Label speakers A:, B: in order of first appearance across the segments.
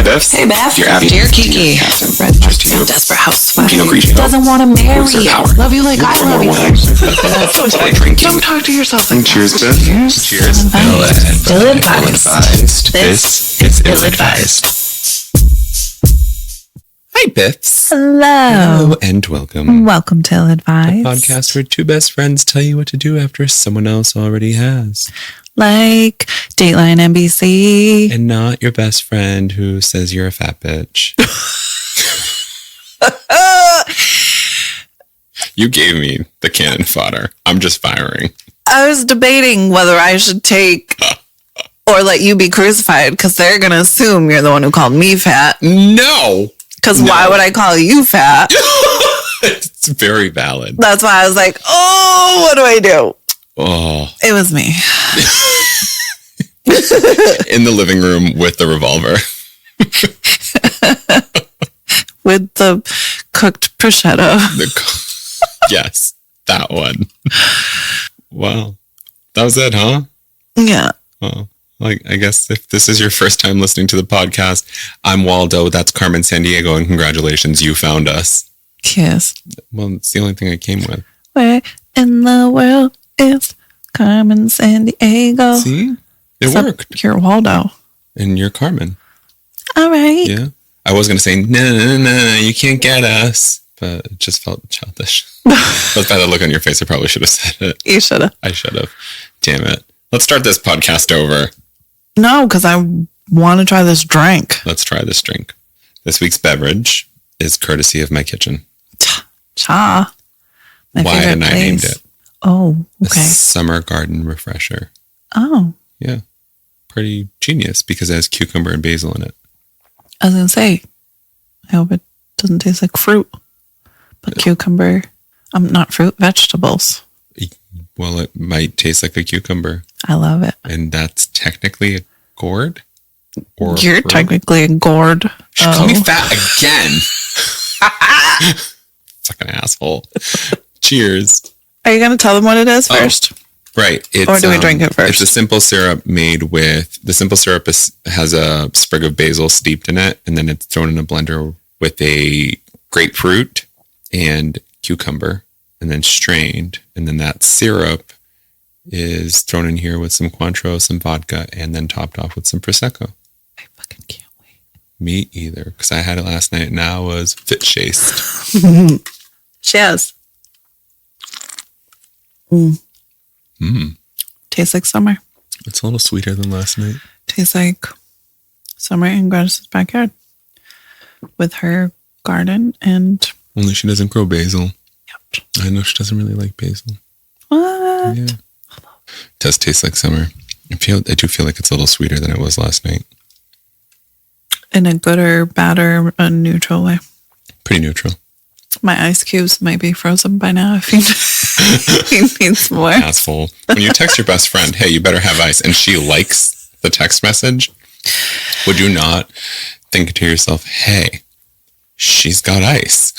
A: Hi, Beth.
B: Hey, Beth.
A: Dear Abby.
B: Dear Kiki.
A: Red
B: Some desperate housewife.
A: Pinot Grigio.
B: Doesn't want to marry
A: Lose their
B: you.
A: power.
B: Love you like I love you. Don't talk to yourself like that.
A: Cheers, Beth. Cheers.
B: Ill-advised.
A: This is ill-advised. Hi, Beths.
C: Hello.
A: And welcome.
C: Welcome to Ill-Advised.
A: The podcast where two best friends tell you what to do after someone else already has.
C: Like Dateline NBC.
A: And not your best friend who says you're a fat bitch. You gave me the cannon fodder. I'm just firing.
C: I was debating whether I should take or let you be crucified because they're going to assume you're the one who called me fat.
A: No.
C: Because why would I call you fat?
A: It's very valid.
C: That's why I was like, oh, what do I do?
A: Oh.
C: It was me.
A: In the living room with the revolver.
C: With the cooked prosciutto.
A: Yes, that one. Wow. That was it, huh?
C: Yeah.
A: Well, like, I guess if this is your first time listening to the podcast, I'm Waldo. That's Carmen Sandiego, and congratulations, you found us.
C: Yes.
A: Well, it's the only thing I came with.
C: Where in the world is Carmen Sandiego?
A: See? It worked.
C: You're Waldo.
A: And you're Carmen.
C: All right.
A: Yeah. I was going to say, no, you can't get us. But it just felt childish. But by the look on your face, I probably should have said it.
C: You should have.
A: I should have. Damn it. Let's start this podcast over.
C: No, because I want to try this drink.
A: Let's try this drink. This week's beverage is courtesy of my kitchen.
C: Cha. My
A: Wyatt
C: favorite
A: and I
C: place.
A: named it.
C: Oh,
A: The
C: okay.
A: Summer Garden Refresher.
C: Oh,
A: Yeah. Pretty genius because it has cucumber and basil in it.
C: I was going to say, I hope it doesn't taste like fruit. But cucumber, not fruit, vegetables.
A: Well, it might taste like a cucumber.
C: I love it.
A: And that's technically a gourd? Or
C: You're technically a gourd.
A: She called me fat again. Fucking asshole. Cheers.
C: Are you going to tell them what it is first?
A: Right.
C: Or do we drink it first?
A: It's a simple syrup made with... The simple syrup has a sprig of basil steeped in it, and then it's thrown in a blender with a grapefruit and cucumber, and then strained. And then that syrup is thrown in here with some Cointreau, some vodka, and then topped off with some Prosecco.
C: I fucking can't wait.
A: Me either, because I had it last night and I was fit-chased.
C: Cheers. Tastes like summer.
A: It's a little sweeter than last night.
C: Tastes like summer in Gladys's backyard with her garden and...
A: Only she doesn't grow basil.
C: Yep.
A: I know she doesn't really like basil.
C: What?
A: Yeah. It does taste like summer. I do feel like it's a little sweeter than it was last night.
C: In a good or bad or a neutral way.
A: Pretty neutral.
C: My ice cubes might be frozen by now if he needs more.
A: Asshole. When you text your best friend, hey, you better have ice, and she likes the text message, would you not think to yourself, hey, she's got ice?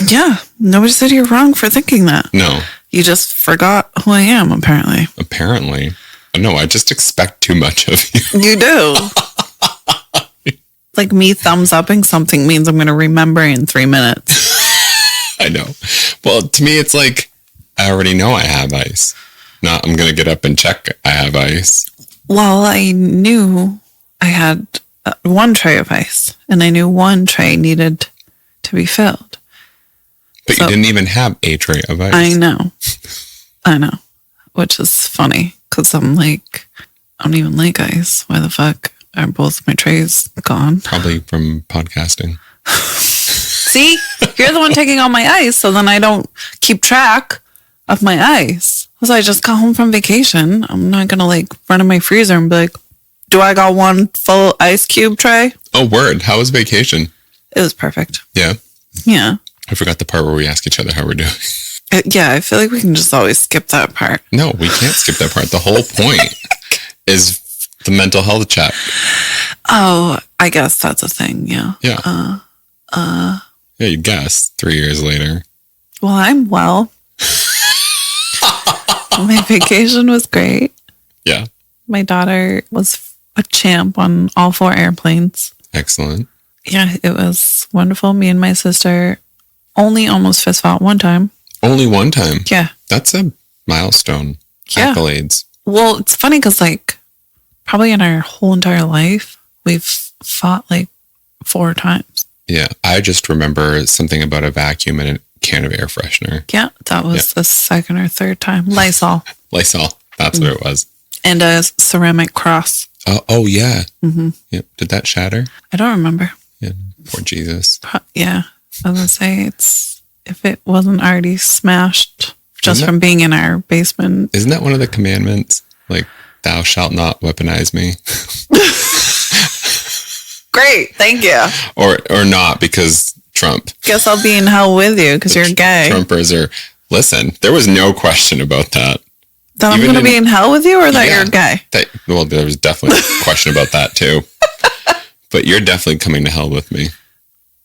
C: Yeah. Nobody said you're wrong for thinking that.
A: No.
C: You just forgot who I am, apparently.
A: Apparently. No, I just expect too much of you.
C: You do. Like me thumbs upping something means I'm going to remember in 3 minutes.
A: I know. Well, to me, it's like, I already know I have ice. Not, I'm going to get up and check I have ice.
C: Well, I knew I had one tray of ice, and I knew one tray needed to be filled.
A: But you didn't even have a tray of ice.
C: I know. Which is funny, because I'm like, I don't even like ice. Why the fuck are both my trays gone?
A: Probably from podcasting.
C: See? You're the one taking all my ice, so then I don't keep track of my ice. So I just got home from vacation. I'm not going to like run in my freezer and be like, do I got one full ice cube tray?
A: Oh, word. How was vacation?
C: It was perfect.
A: Yeah.
C: Yeah.
A: I forgot the part where we ask each other how we're doing.
C: Yeah, I feel like we can just always skip that part.
A: No, we can't skip that part. The whole point is the mental health chat.
C: Oh, I guess that's a thing. Yeah.
A: Yeah. Yeah, you guess 3 years later.
C: Well, I'm well. My vacation was great.
A: Yeah.
C: My daughter was a champ on all 4 airplanes.
A: Excellent.
C: Yeah, it was wonderful. Me and my sister only almost fist fought one time.
A: Only one time?
C: Yeah.
A: That's a milestone.
C: Yeah.
A: Accolades.
C: Well, it's funny because, like, probably in our whole entire life, we've fought, like, 4 times.
A: Yeah. I just remember something about a vacuum and a can of air freshener.
C: Yeah, that was the second or third time. Lysol.
A: That's what it was.
C: And a ceramic cross.
A: Oh yeah. Mm-hmm. Yep. Did that shatter?
C: I don't remember.
A: Yeah. Poor Jesus.
C: Yeah. I was going to say, if it wasn't already smashed just from being in our basement.
A: Isn't that one of the commandments? Like, thou shalt not weaponize me.
C: Great. Thank you.
A: Or not, because Trump.
C: Guess I'll be in hell with you because you're gay.
A: Trumpers are... Listen, there was no question about that.
C: That I'm going to be in hell with you, or that you're gay?
A: Well, there was definitely a question about that too. But you're definitely coming to hell with me.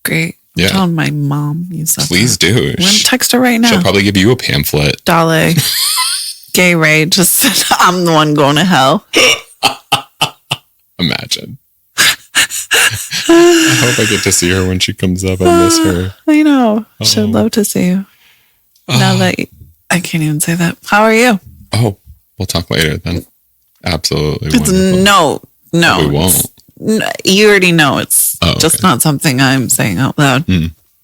C: Great.
A: Yeah.
C: I'm telling my mom you said
A: Please
C: that.
A: do.
C: I'm going to text her right now.
A: She'll probably give you a pamphlet.
C: Dale. Gay Ray just said, I'm the one going to hell.
A: Imagine. I hope I get to see her when she comes up. I miss her.
C: I know. She'd love to see you. Now that I can't even say that. How are you?
A: Oh, we'll talk later then. Absolutely.
C: It's
A: wonderful.
C: No.
A: We won't.
C: You already know it's just not something I'm saying out loud.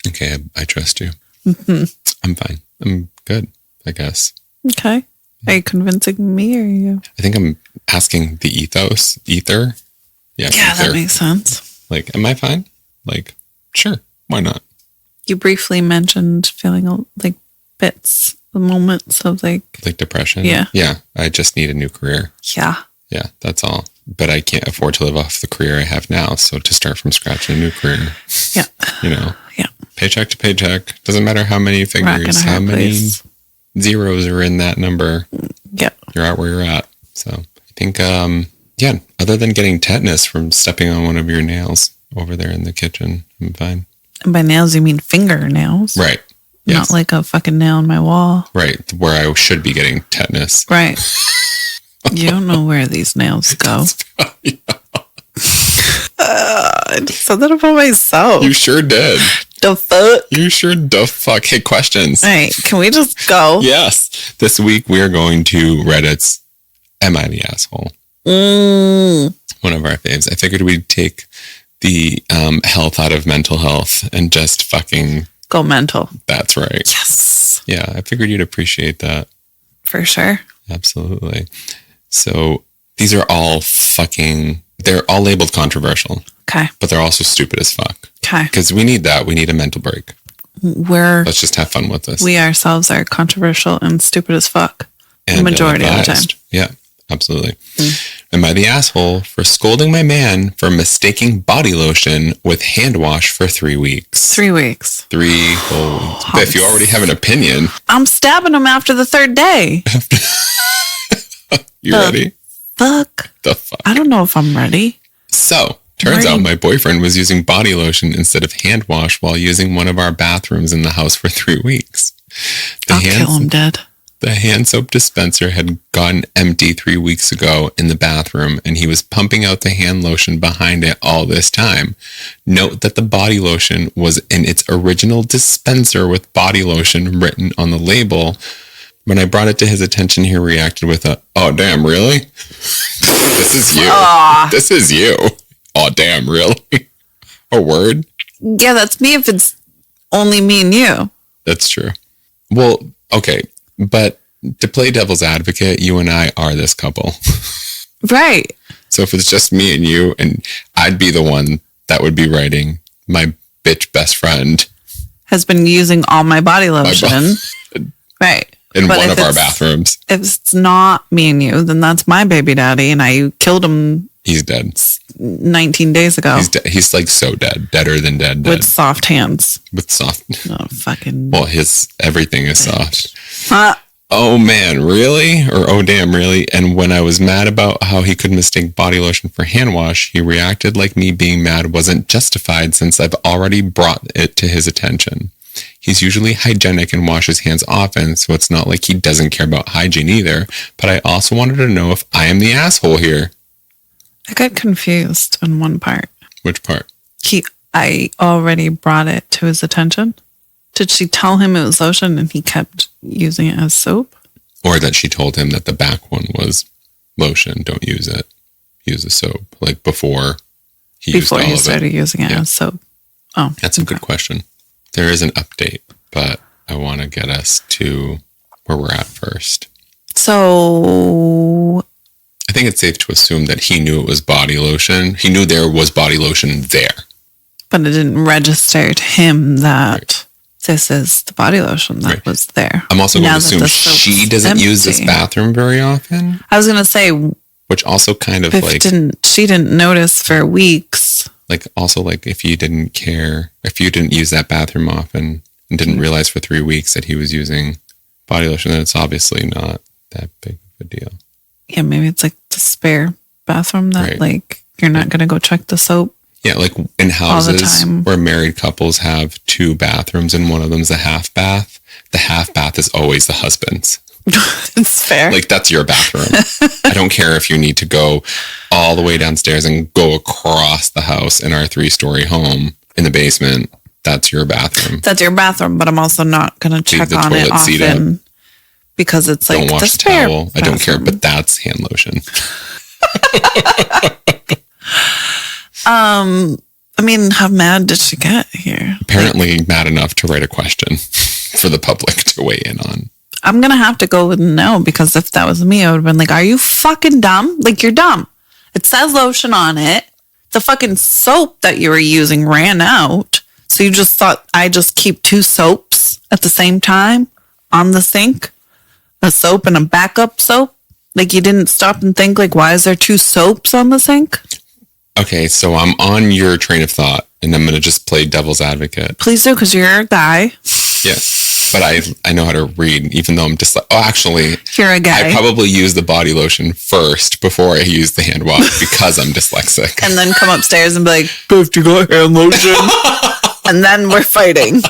A: Okay, I trust you. Mm-hmm. I'm fine. I'm good, I guess.
C: Okay. Are you convincing me or you?
A: I think I'm asking the ether. Yeah, ether.
C: That makes sense.
A: Like, am I fine? Like, sure. Why not?
C: You briefly mentioned feeling like bits, the moments of like
A: depression.
C: Yeah.
A: Yeah. I just need a new career.
C: Yeah.
A: Yeah, that's all. But I can't afford to live off the career I have now. So to start from scratch in a new career.
C: Yeah.
A: Yeah. Paycheck to paycheck. Doesn't matter how many figures, how many zeros are in that number.
C: Yeah.
A: You're at where you're at. So I think, other than getting tetanus from stepping on one of your nails over there in the kitchen, I'm fine.
C: And by nails, you mean fingernails.
A: Right. Yes.
C: Not like a fucking nail on my wall.
A: Right. Where I should be getting tetanus.
C: Right. You don't know where these nails go. I just said that about myself.
A: You sure did.
C: The fuck?
A: You sure the fuck. Hey, questions.
C: All right. Can we just go?
A: Yes. This week we are going to Reddit's Am I the Asshole? One of our faves. I figured we'd take the health out of mental health and just fucking...
C: Go mental.
A: That's right.
C: Yes.
A: Yeah, I figured you'd appreciate that.
C: For sure.
A: Absolutely. So these are all they're all labeled controversial.
C: Okay.
A: But they're also stupid as fuck.
C: Okay.
A: Because we need that. We need a mental break. Let's just have fun with this.
C: We ourselves are controversial and stupid as fuck.
A: And
C: the majority of the time.
A: Yeah, absolutely. Am I the asshole for scolding my man for mistaking body lotion with hand wash for 3 weeks?
C: 3 weeks.
A: 3 whole weeks. But if you already have an opinion...
C: I'm stabbing him after the 3rd day.
A: You ready?
C: Fuck.
A: The fuck?
C: I don't know if I'm ready.
A: So, turns out my boyfriend was using body lotion instead of hand wash while using one of our bathrooms in the house for 3 weeks.
C: I'll kill him dead.
A: The hand soap dispenser had gotten empty 3 weeks ago in the bathroom, and he was pumping out the hand lotion behind it all this time. Note that the body lotion was in its original dispenser with body lotion written on the label. When I brought it to his attention, he reacted with a, "Oh, damn, really? This is you. This is you. Oh, damn, really? A word?"
C: Yeah, that's me if it's only me and you.
A: That's true. Well, okay. But to play devil's advocate, you and I are this couple.
C: Right.
A: So if it's just me and you, and I'd be the one that would be writing, my bitch best friend
C: has been using all my body lotion. Right.
A: In one of our bathrooms.
C: If it's not me and you, then that's my baby daddy, and I killed him.
A: He's dead.
C: 19 days ago.
A: He's like so dead. Deader than dead.
C: With soft hands.
A: With soft.
C: Oh, fucking.
A: Well, everything is soft. Oh man, really? Or oh damn, really? And when I was mad about how he could mistake body lotion for hand wash, he reacted like me being mad wasn't justified since I've already brought it to his attention. He's usually hygienic and washes hands often, so it's not like he doesn't care about hygiene either. But I also wanted to know if I am the asshole here.
C: I got confused on one part.
A: Which part?
C: I already brought it to his attention. Did she tell him it was lotion and he kept using it as soap?
A: Or that she told him that the back one was lotion. Don't use it. Use the soap. Like before he
C: started using it as soap. Oh,
A: that's a good question. There is an update, but I want to get us to where we're at first.
C: So
A: I think it's safe to assume that he knew it was body lotion. He knew there was body lotion there.
C: But it didn't register to him that this is the body lotion that was there.
A: I'm also going to assume she doesn't use this bathroom very often.
C: I was going to say,
A: which also kind of
C: she didn't notice for weeks.
A: Like also like if you didn't care, if you didn't use that bathroom often and didn't realize for 3 weeks that he was using body lotion, then it's obviously not that big of a deal.
C: Yeah, maybe it's like the spare bathroom that like you're not going to go check the soap.
A: Yeah, like in houses where married couples have 2 bathrooms and one of them's a half bath. The half bath is always the husband's.
C: It's fair.
A: Like that's your bathroom. I don't care if you need to go all the way downstairs and go across the house in our 3-story home in the basement. That's your bathroom.
C: That's your bathroom, but I'm also not going to check on it often because it's like
A: don't wash the towel. Bathroom. I don't care, but that's hand lotion.
C: I mean, how mad did she get here?
A: Apparently mad enough to write a question for the public to weigh in on.
C: I'm going to have to go with no, because if that was me, I would have been like, are you fucking dumb? Like, you're dumb. It says lotion on it. The fucking soap that you were using ran out. So you just thought I just keep 2 soaps at the same time on the sink? A soap and a backup soap? Like, you didn't stop and think, like, why is there 2 soaps on the sink?
A: Okay, so I'm on your train of thought, and I'm going to just play devil's advocate.
C: Please do, because you're a guy.
A: Yes, but I know how to read, even though I'm just like, oh, actually,
C: you're a guy.
A: I probably use the body lotion first before I use the hand wash because I'm dyslexic.
C: And then come upstairs and be like, Biff, you got hand lotion? And then we're fighting.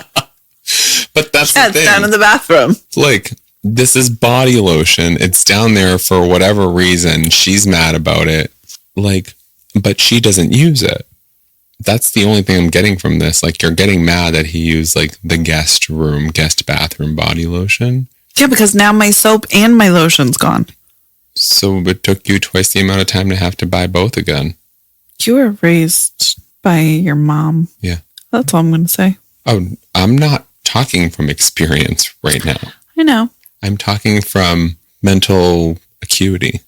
A: But that's the thing.
C: It's down in the bathroom.
A: Like, this is body lotion. It's down there for whatever reason. She's mad about it. Like, but she doesn't use it. That's the only thing I'm getting from this. Like, you're getting mad that he used, like, the guest bathroom body lotion.
C: Yeah, because now my soap and my lotion's gone.
A: So it took you twice the amount of time to have to buy both again.
C: You were raised by your mom.
A: Yeah.
C: That's all I'm going to say.
A: Oh, I'm not talking from experience right now.
C: I know.
A: I'm talking from mental acuity.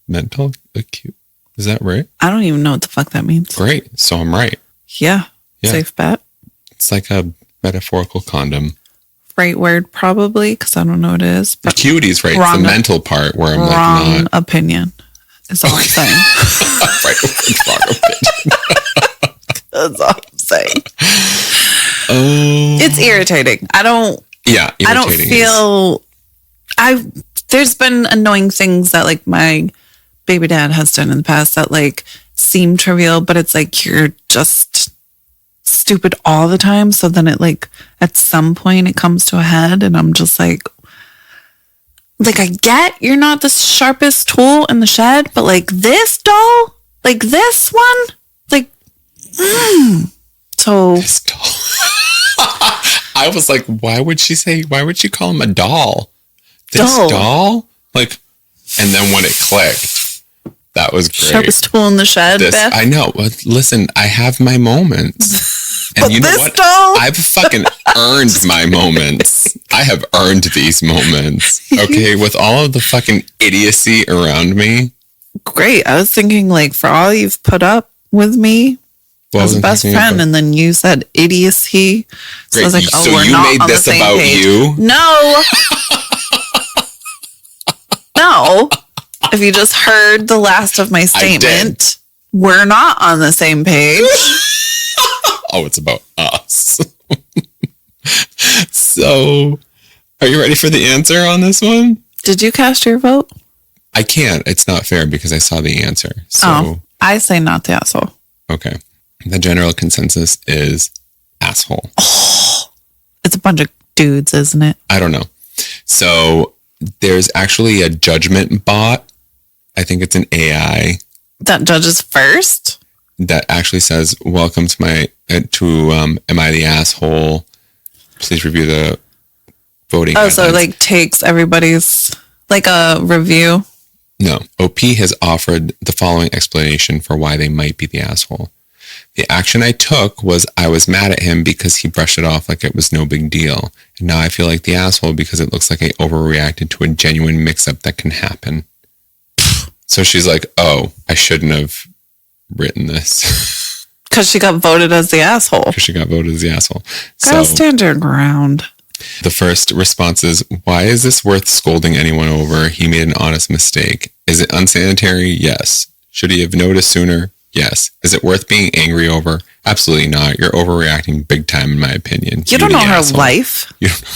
A: Mental acuity. Is that right?
C: I don't even know what the fuck that means.
A: Great. So I'm right.
C: Yeah. Safe bet.
A: It's like a metaphorical condom.
C: Right word, probably, because I don't know what it is.
A: But acuity is right. It's the mental part where I'm like,
C: wrong opinion is all I'm saying.
A: Right word, wrong opinion.
C: That's all I'm saying.
A: Oh.
C: It's irritating. I don't feel... There's been annoying things that, like, my baby dad has done in the past that, like, seem trivial, but it's like you're just stupid all the time. So then it, like, at some point it comes to a head and I'm just like I get you're not the sharpest tool in the shed, but like this doll, like this one, like, so
A: this doll. I was like, why would she call him a doll? This doll? Like, and then when it clicked, that was great.
C: Sharpest tool in the shed, Beth.
A: I know. Listen, I have my moments. And
C: but
A: you know what?
C: Doll?
A: I've fucking earned my moments. I have earned these moments. Okay? With all of the fucking idiocy around me.
C: Great. I was thinking, like, for all you've put up with me as a best friend, and then you said idiocy. So I was like, oh, so we're you not made on this the same about page. You? No. No. If you just heard the last of my statement, we're not on the same page.
A: Oh, it's about us. So, are you ready for the answer on this one?
C: Did you cast your vote?
A: I can't. It's not fair because I saw the answer. So,
C: I say not the asshole.
A: Okay. The general consensus is asshole.
C: Oh, it's a bunch of dudes, isn't it?
A: I don't know. So, there's actually a judgment bot. I think it's an AI
C: That judges first?
A: That actually says, welcome to Am I the Asshole? Please review the voting guidelines.
C: So like takes everybody's, like a review?
A: No. OP has offered the following explanation for why they might be the asshole. The action I took was I was mad at him because he brushed it off like it was no big deal. And now I feel like the asshole because it looks like I overreacted to a genuine mix-up that can happen. So she's like, oh, I shouldn't have written this.
C: Because she got voted as the asshole.
A: Because she got voted as the asshole.
C: Girl, stand your ground.
A: The first response is, why is this worth scolding anyone over? He made an honest mistake. Is it unsanitary? Yes. Should he have noticed sooner? Yes. Is it worth being angry over? Absolutely not. You're overreacting big time, in my opinion.
C: You don't know her life.
A: You don't know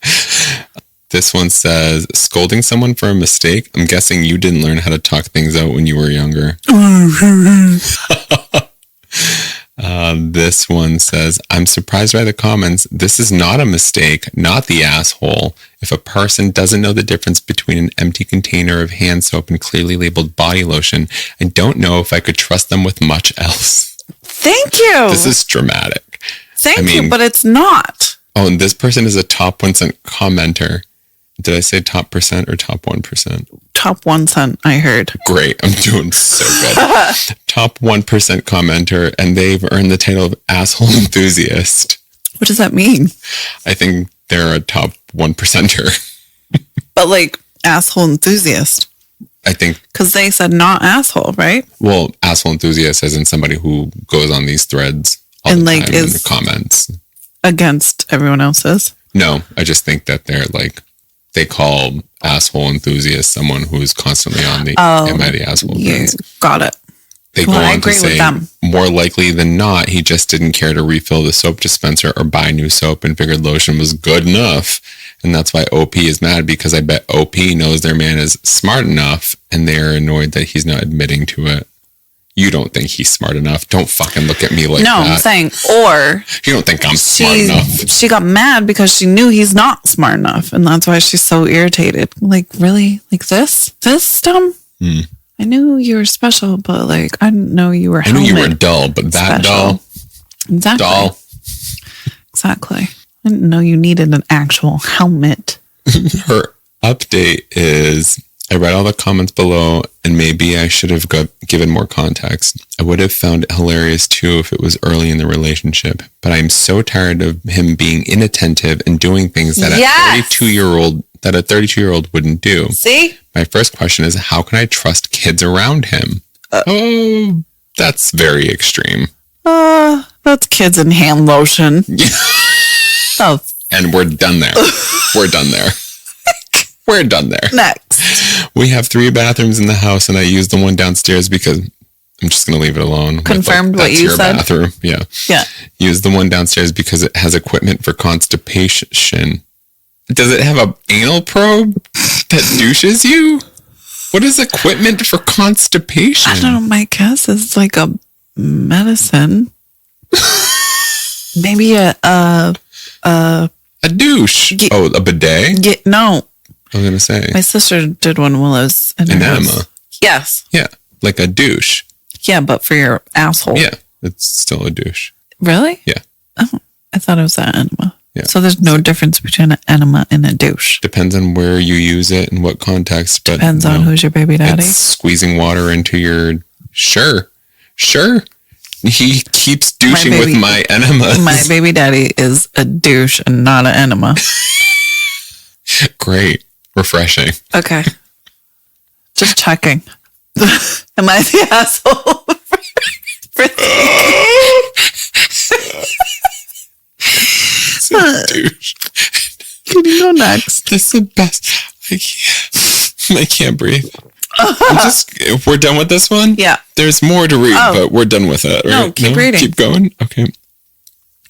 A: her life. This one says, scolding someone for a mistake? I'm guessing you didn't learn how to talk things out when you were younger. This one says, I'm surprised by the comments. This is not a mistake, not the asshole. If a person doesn't know the difference between an empty container of hand soap and clearly labeled body lotion, I don't know if I could trust them with much else.
C: Thank you.
A: This is dramatic.
C: Thank you, but it's not.
A: Oh, and this person is a top 1% commenter. Did I say top percent or top 1%?
C: Top 1%, I heard.
A: Great. I'm doing so good. Top 1% commenter, and they've earned the title of asshole enthusiast.
C: What does that mean?
A: I think they're a top 1%er.
C: But like asshole enthusiast.
A: I think.
C: Because they said not asshole, right?
A: Well, asshole enthusiast as in somebody who goes on these threads all and the like time in the comments.
C: Against everyone else's?
A: No, I just think that they're like, they call asshole enthusiast someone who is constantly on the Am I the Asshole threads.
C: Got it.
A: They go on to say, more likely than not, he just didn't care to refill the soap dispenser or buy new soap and figured lotion was good enough. And that's why OP is mad, because I bet OP knows their man is smart enough and they're annoyed that he's not admitting to it. You don't think he's smart enough. Don't fucking look at me like that.
C: No, I'm saying, or...
A: You don't think I'm smart enough.
C: She got mad because she knew he's not smart enough. And that's why she's so irritated. Like, really? Like this? This dumb? I knew you were special, but like, I didn't know you were
A: I knew you were dull, but that dull?
C: Exactly.
A: Dull.
C: Exactly. I didn't know you needed an actual helmet.
A: Her update is... I read all the comments below, and maybe I should have given more context. I would have found it hilarious too if it was early in the relationship, but I'm so tired of him being inattentive and doing things that a 32-year-old wouldn't do.
C: See?
A: My first question is, how can I trust kids around him? Oh, that's very extreme.
C: That's kids in hand lotion. Oh.
A: And we're done there. We're done there. We're done there.
C: Next.
A: We have 3 bathrooms in the house, and I use the one downstairs because I'm just going to leave it alone.
C: Confirmed what you said?
A: Bathroom. Yeah.
C: Yeah.
A: Use the one downstairs because it has equipment for constipation. Does it have an anal probe that douches you? What is equipment for constipation?
C: I don't know. My guess is like a medicine. Maybe a
A: douche. A bidet?
C: No.
A: I was going to say.
C: My sister did one while I was in
A: an enema.
C: Yes.
A: Yeah. Like a douche.
C: Yeah, but for your asshole.
A: Yeah. It's still a douche.
C: Really?
A: Yeah.
C: Oh, I thought it was an enema.
A: Yeah.
C: So there's no difference between an enema and a douche.
A: Depends on where you use it and what context. But
C: depends on who's your baby daddy.
A: It's squeezing water into your... Sure. He keeps douching with my enemas.
C: My baby daddy is a douche and not an enema.
A: Great. Refreshing.
C: Okay. Just checking. Am I the asshole?
A: Douche.
C: Can you go next?
A: This is the best. I can't breathe. We're done with this one?
C: Yeah.
A: There's more to read, but we're done with it. Right?
C: No, keep reading.
A: Keep going? Okay.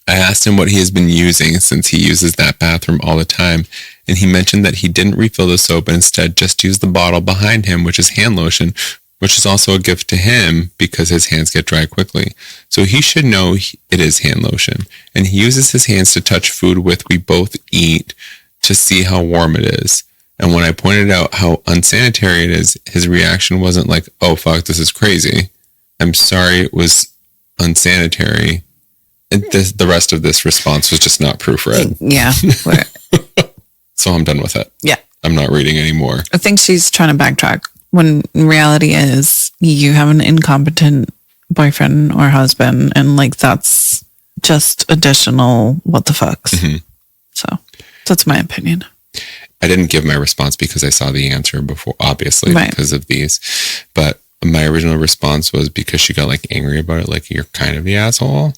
A: I asked him what he has been using since he uses that bathroom all the time, and he mentioned that he didn't refill the soap and instead just used the bottle behind him, which is hand lotion, which is also a gift to him because his hands get dry quickly. So he should know it is hand lotion, and he uses his hands to touch food with we both eat to see how warm it is. And when I pointed out how unsanitary it is, his reaction wasn't like, oh, fuck, this is crazy. I'm sorry it was unsanitary. And the rest of this response was just not proofread.
C: Yeah.
A: So I'm done with it.
C: Yeah.
A: I'm not reading anymore.
C: I think she's trying to backtrack when reality is you have an incompetent boyfriend or husband, and like that's just additional what the fucks. Mm-hmm. So that's my opinion.
A: I didn't give my response because I saw the answer before, obviously, right, because of these. But my original response was because she got like angry about it, like, you're kind of the asshole.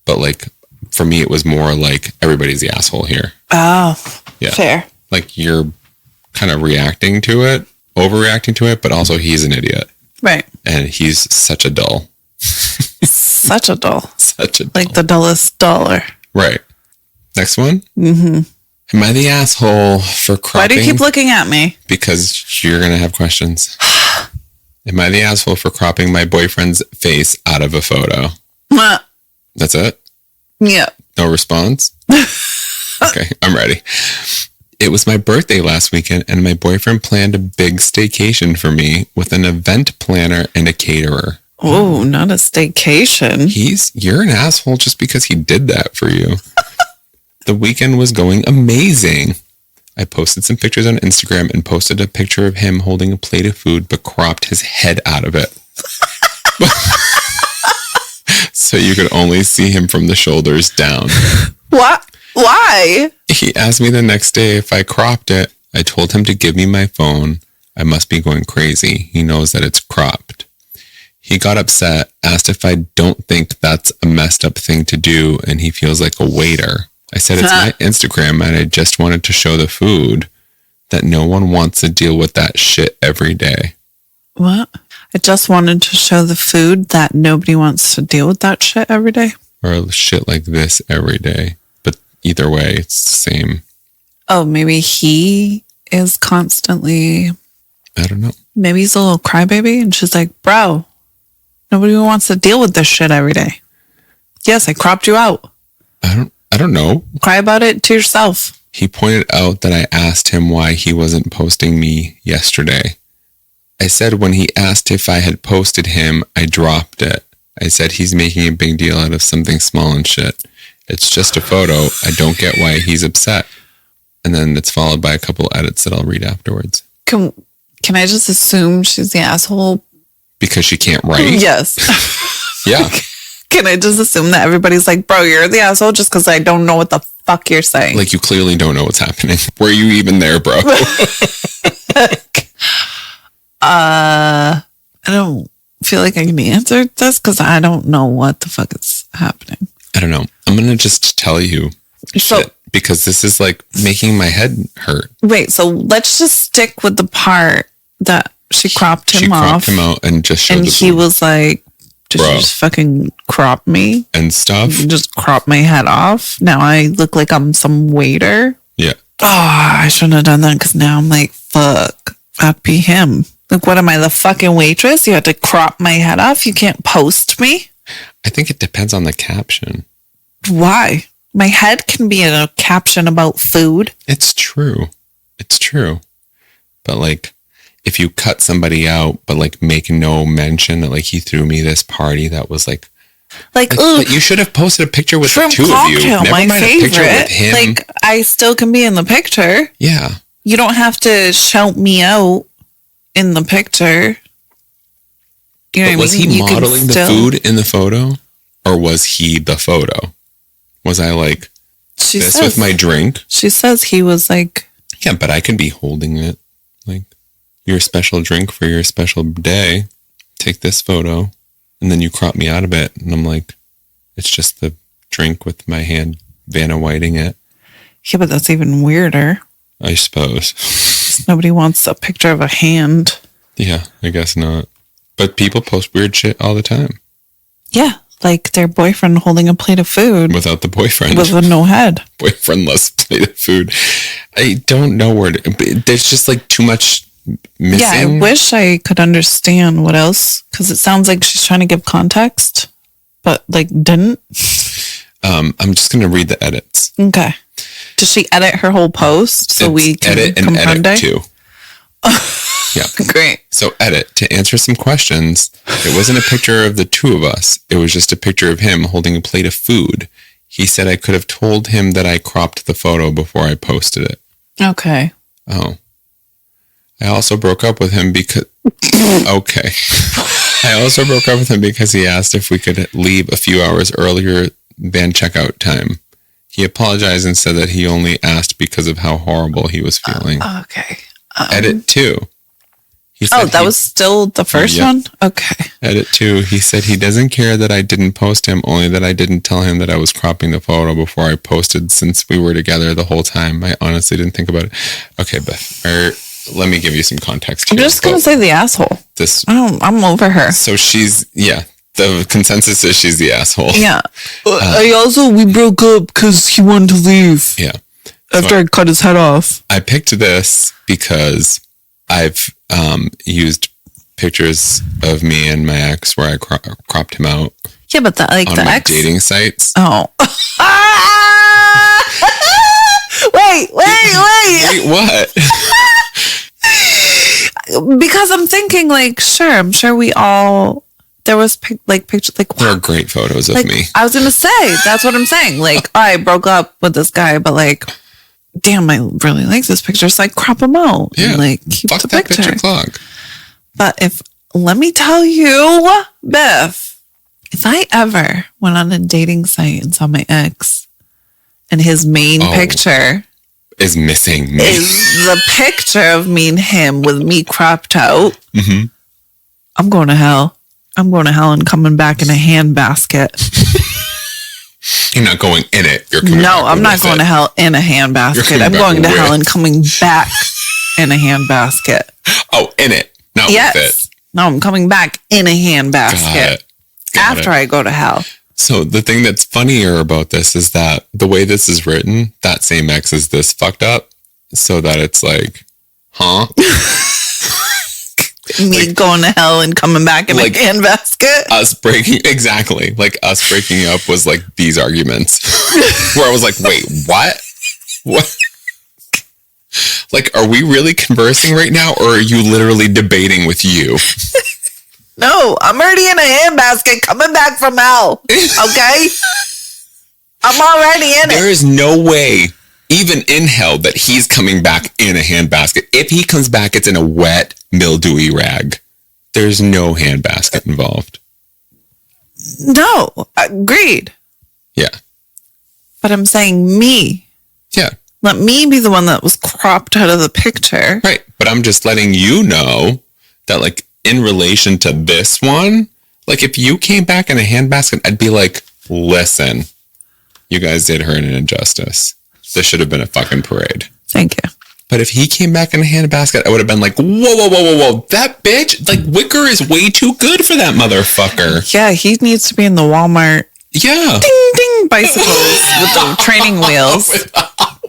A: But like, for me, it was more like, everybody's the asshole here. Oh, yeah. Fair. Like, you're kind of reacting to it, overreacting to it, but also he's an idiot. Right. And he's such a dull.
C: Such a dull.
A: Such a dull.
C: Like the dullest dollar.
A: Right. Next one. Mm-hmm. Am I the asshole for cropping?
C: Why do you keep looking at me?
A: Because you're going to have questions. Am I the asshole for cropping my boyfriend's face out of a photo? That's it? Yeah. No response? Okay, I'm ready. It was my birthday last weekend, and my boyfriend planned a big staycation for me with an event planner and a caterer.
C: Oh, not a staycation.
A: You're an asshole just because he did that for you. The weekend was going amazing. I posted some pictures on Instagram and posted a picture of him holding a plate of food, but cropped his head out of it. So you could only see him from the shoulders down.
C: What? Why?
A: He asked me the next day if I cropped it. I told him to give me my phone. I must be going crazy. He knows that it's cropped. He got upset, asked if I don't think that's a messed up thing to do, and he feels like a waiter. I said it's my Instagram and I just wanted to show the food, that no one wants to deal with that shit every day.
C: What? I just wanted to show the food that nobody wants to deal with that shit every day?
A: Or shit like this every day. But either way, it's the same.
C: Oh, maybe he is constantly...
A: I don't know.
C: Maybe he's a little crybaby and she's like, bro, nobody wants to deal with this shit every day. Yes, I cropped you out.
A: I don't know.
C: Cry about it to yourself.
A: He pointed out that I asked him why he wasn't posting me yesterday. I said when he asked if I had posted him, I dropped it. I said he's making a big deal out of something small and shit. It's just a photo. I don't get why he's upset. And then it's followed by a couple edits that I'll read afterwards.
C: Can I just assume she's the asshole?
A: Because she can't write?
C: Yes.
A: Yeah.
C: Can I just assume that everybody's like, bro, you're the asshole just because I don't know what the fuck you're saying?
A: Like, you clearly don't know what's happening. Were you even there, bro?
C: I don't feel like I can answer this because I don't know what the fuck is happening.
A: I don't know. I'm going to just tell you shit because this is like making my head hurt.
C: Wait, so let's just stick with the part that she cropped him off.
A: She cropped him out and just showed
C: and he was like, did you just fucking crop me?
A: And stuff.
C: You just crop my head off. Now I look like I'm some waiter.
A: Yeah.
C: Oh, I shouldn't have done that because now I'm like, fuck, that'd be him. Like, what am I, the fucking waitress? You had to crop my head off? You can't post me?
A: I think it depends on the caption.
C: Why? My head can be in a caption about food.
A: It's true. It's true. But like, if you cut somebody out, but like make no mention that like he threw me this party that was like but you should have posted a picture with the two of you. Never
C: my
A: mind
C: favorite.
A: A picture with him.
C: Like, I still can be in the picture.
A: Yeah.
C: You don't have to shout me out in the picture. You know
A: but was he modeling the food in the photo? Or was he the photo? Was I like this with my drink?
C: She says he was like...
A: Yeah, but I could be holding it. Like, your special drink for your special day. Take this photo. And then you crop me out of it. And I'm like, it's just the drink with my hand Vanna Whiting it.
C: Yeah, but that's even weirder.
A: I suppose.
C: Nobody wants a picture of a hand.
A: Yeah, I guess not. But people post weird shit all the time.
C: Yeah, like their boyfriend holding a plate of food.
A: Without the boyfriend.
C: With no head.
A: Boyfriendless plate of food. I don't know where to... There's just like too much missing.
C: Yeah, I wish I could understand what else. Because it sounds like she's trying to give context. But like didn't.
A: I'm just going to read the edits.
C: Okay. Does she edit her whole post so we can
A: edit and
C: comprende?
A: edit too. Yeah.
C: Great.
A: So edit to answer some questions. It wasn't a picture of the two of us. It was just a picture of him holding a plate of food. He said I could have told him that I cropped the photo before I posted it.
C: Okay.
A: Oh. I also broke up with him because... Okay. I also broke up with him because he asked if we could leave a few hours earlier than checkout time. He apologized and said that he only asked because of how horrible he was feeling.
C: Okay.
A: Edit 2.
C: That was still the first one? Okay.
A: Edit 2. He said he doesn't care that I didn't post him, only that I didn't tell him that I was cropping the photo before I posted since we were together the whole time. I honestly didn't think about it. Okay, Beth, let me give you some context here.
C: I'm just going to say the asshole. I'm over her.
A: So the consensus is she's the asshole.
C: Yeah. We broke up because he wanted to leave.
A: Yeah.
C: After I cut his head off.
A: I picked this because I've used pictures of me and my ex where I cropped him out.
C: Yeah, but on
A: the
C: ex
A: dating sites.
C: Oh. Wait,
A: what?
C: Because I'm thinking I'm sure we all there was pictures
A: there are great photos of me.
C: I was gonna say that's what I'm saying. I broke up with this guy, but damn, I really like this picture, so I crop him out.
A: Yeah,
C: and, keep
A: fuck
C: the
A: that
C: picture
A: clog.
C: But let me tell you, Beth, if I ever went on a dating site and saw my ex, and his main picture
A: is missing me,
C: is the picture of me and him with me cropped out, I'm going to hell. I'm going to hell and coming back in a handbasket.
A: You're not going in it. You're coming back.
C: I'm not going to hell in a handbasket. I'm going to hell and coming back in a handbasket.
A: Oh, in it. Not with it.
C: No, I'm coming back in a handbasket after I go to hell.
A: So the thing that's funnier about this is that the way this is written, that same ex is this fucked up, so that it's huh?
C: Me going to hell and coming back in a handbasket.
A: Us breaking up was these arguments where I was like, wait, what? What? Are we really conversing right now, or are you literally debating with you?
C: No, I'm already in a handbasket coming back from hell. Okay? I'm already in it.
A: There is no way, even in hell, that he's coming back in a handbasket. If he comes back, it's in a wet, mildewy rag. There's no handbasket involved.
C: No, agreed.
A: Yeah.
C: But I'm saying me.
A: Yeah.
C: Let me be the one that was cropped out of the picture.
A: Right. But I'm just letting you know that, in relation to this one, if you came back in a handbasket, I'd be like, listen, you guys did her an injustice. This should have been a fucking parade.
C: Thank you.
A: But if he came back in a handbasket, I would have been like, whoa. That bitch, Wicker is way too good for that motherfucker.
C: Yeah, he needs to be in the Walmart.
A: Yeah.
C: Ding, ding, bicycles with the training wheels.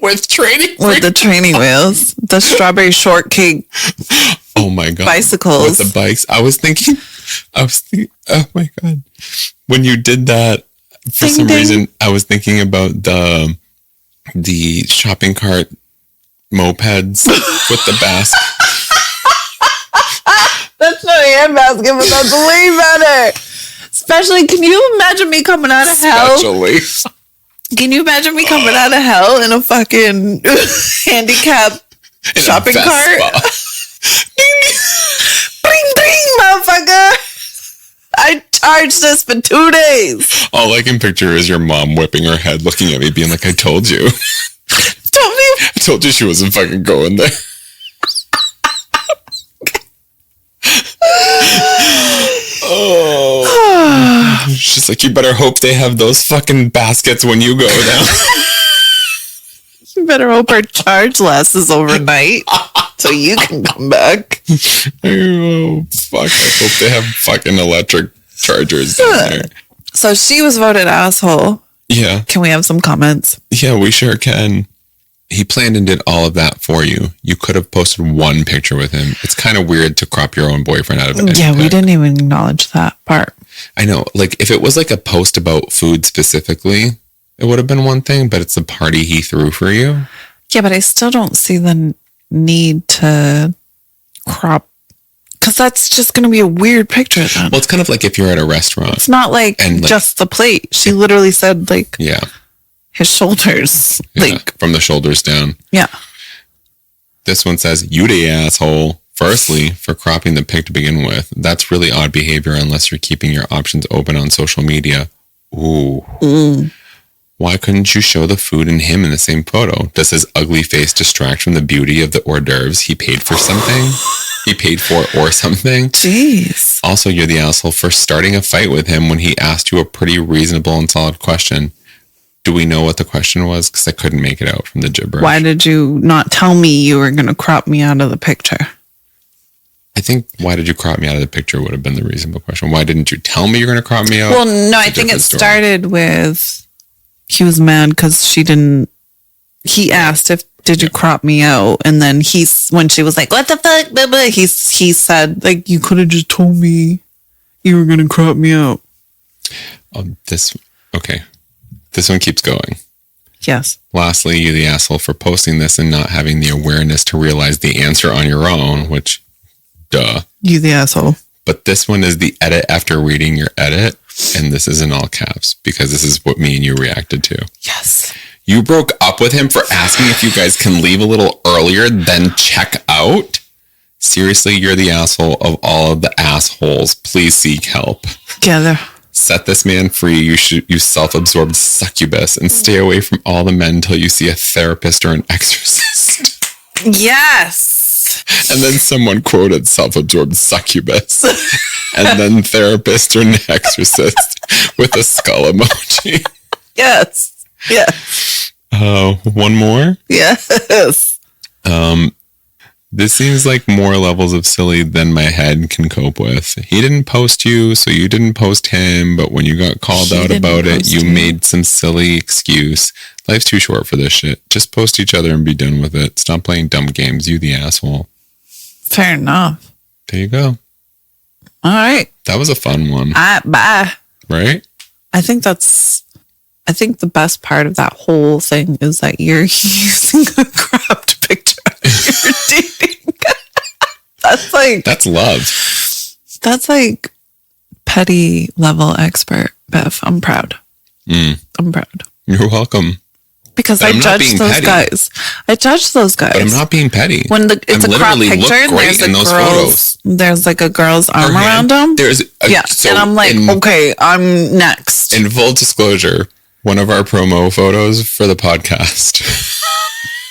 A: With training?
C: With the training wheels. The strawberry shortcake.
A: Oh my God.
C: Bicycles.
A: With the bikes. I was thinking, oh my God. When you did that, for some reason, I was thinking about the shopping cart mopeds with the basket.
C: That's not a handbasket, but that's way better. Especially, can you imagine me coming out of hell? Can you imagine me coming out of hell in a fucking handicap shopping cart? Bring, bring, motherfucker. I charged this for 2 days.
A: All I can picture is your mom whipping her head, looking at me, being like, I told you. I told you she wasn't fucking going there. Oh. She's like, you better hope they have those fucking baskets when you go down.
C: You better hope our charge lasts overnight so you can come back.
A: Oh, fuck. I hope they have fucking electric chargers down there.
C: So she was voted asshole.
A: Yeah.
C: Can we have some comments?
A: Yeah, we sure can. He planned and did all of that for you. You could have posted one picture with him. It's kind of weird to crop your own boyfriend out of it.
C: Yeah, we didn't even acknowledge that part.
A: I know. If it was a post about food specifically, it would have been one thing, but it's the party he threw for you.
C: Yeah, but I still don't see the need to crop, because that's just going to be a weird picture then.
A: Well, it's kind of like if you're at a restaurant.
C: It's not like just the plate. She literally said like his shoulders. Like
A: from the shoulders down.
C: Yeah.
A: This one says, you the asshole. Firstly, for cropping the pic to begin with, that's really odd behavior unless you're keeping your options open on social media. Ooh. Why couldn't you show the food and him in the same photo? Does his ugly face distract from the beauty of the hors d'oeuvres he paid for something? He paid for or something?
C: Jeez.
A: Also, you're the asshole for starting a fight with him when he asked you a pretty reasonable and solid question. Do we know what the question was? Because I couldn't make it out from the gibberish.
C: Why did you not tell me you were going to crop me out of the picture?
A: I think, why did you crop me out of the picture would have been the reasonable question. Why didn't you tell me you're going to crop me out?
C: Well, no, I think it started with, he was mad because he asked did you crop me out? And then when she was like, what the fuck? Blah, blah, he said, like, you could have just told me you were going to crop me out.
A: Okay. This one keeps going.
C: Yes.
A: Lastly, you the asshole for posting this and not having the awareness to realize the answer on your own, which, duh.
C: You the asshole.
A: But this one is the edit after reading your edit, and this is in all caps because this is what me and you reacted to.
C: Yes.
A: You broke up with him for asking if you guys can leave a little earlier than check out? Seriously, you're the asshole of all of the assholes. Please seek help.
C: Together.
A: Set this man free, you self-absorbed succubus, and stay away from all the men until you see a therapist or an exorcist.
C: Yes.
A: And then someone quoted self-absorbed succubus, and then therapist or an exorcist with a skull emoji.
C: Yes. Yes.
A: One more?
C: Yes.
A: This seems like more levels of silly than my head can cope with. He didn't post you, so you didn't post him, but when you got called out about it, you made some silly excuse. Life's too short for this shit. Just post each other and be done with it. Stop playing dumb games, you the asshole.
C: Fair enough.
A: There you go.
C: All right.
A: That was a fun one.
C: Bye.
A: Right?
C: I think the best part of that whole thing is that you're using a cropped picture of your dating. That's
A: love.
C: That's like petty level expert, Bev. I'm proud. I'm proud.
A: You're welcome.
C: Because I judge those guys. But I'm
A: not being petty.
C: When it's a crop picture and there's like a girl's arm around them. And I'm like, okay, I'm next.
A: In full disclosure, one of our promo photos for the podcast.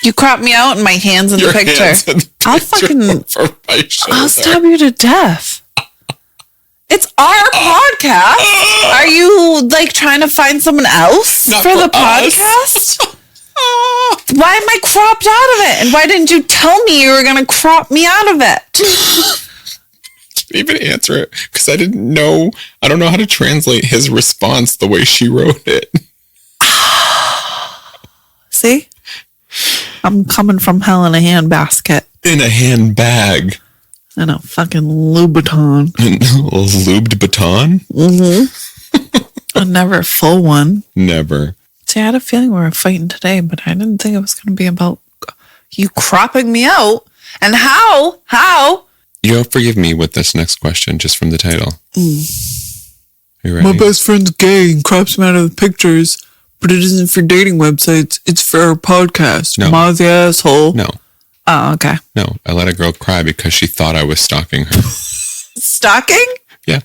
C: You crop me out and my hands in the picture. I'll stab you to death. It's our podcast. Are you like trying to find someone else for the podcast? Why am I cropped out of it? And why didn't you tell me you were going to crop me out of it?
A: I can't even answer it because I didn't know. I don't know how to translate his response the way she wrote it.
C: See? I'm coming from hell in a handbasket.
A: In a handbag.
C: In a fucking Louboutin.
A: A lubed baton?
C: Mm-hmm. A never full one.
A: Never.
C: See, I had a feeling we were fighting today, but I didn't think it was going to be about you cropping me out. And how?
A: You'll forgive me with this next question just from the title. Are you ready?
C: My best friend's gay and crops me out of the pictures, but it isn't for dating websites. It's for our podcast.
A: No.
C: Am I the asshole?
A: No.
C: Oh, okay.
A: No, I let a girl cry because she thought I was stalking her.
C: Stalking?
A: Yeah.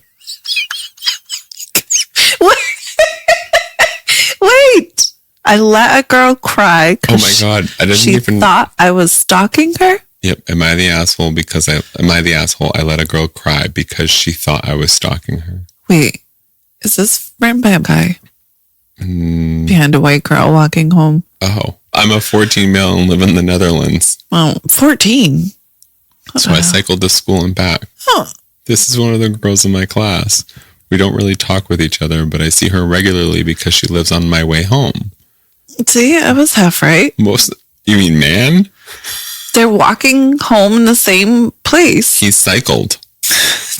C: Wait. I let a girl cry.
A: Oh my God.
C: She thought I was stalking her?
A: Yep. Am I the asshole? I let a girl cry because she thought I was stalking her.
C: Wait. Is this written by a guy? Behind a white girl walking home.
A: Oh. I'm a 14 male and live in the Netherlands.
C: Well, 14?
A: So I cycled to school and back.
C: Huh.
A: This is one of the girls in my class. We don't really talk with each other, but I see her regularly because she lives on my way home.
C: See, I was half right.
A: You mean man?
C: They're walking home in the same place.
A: He cycled.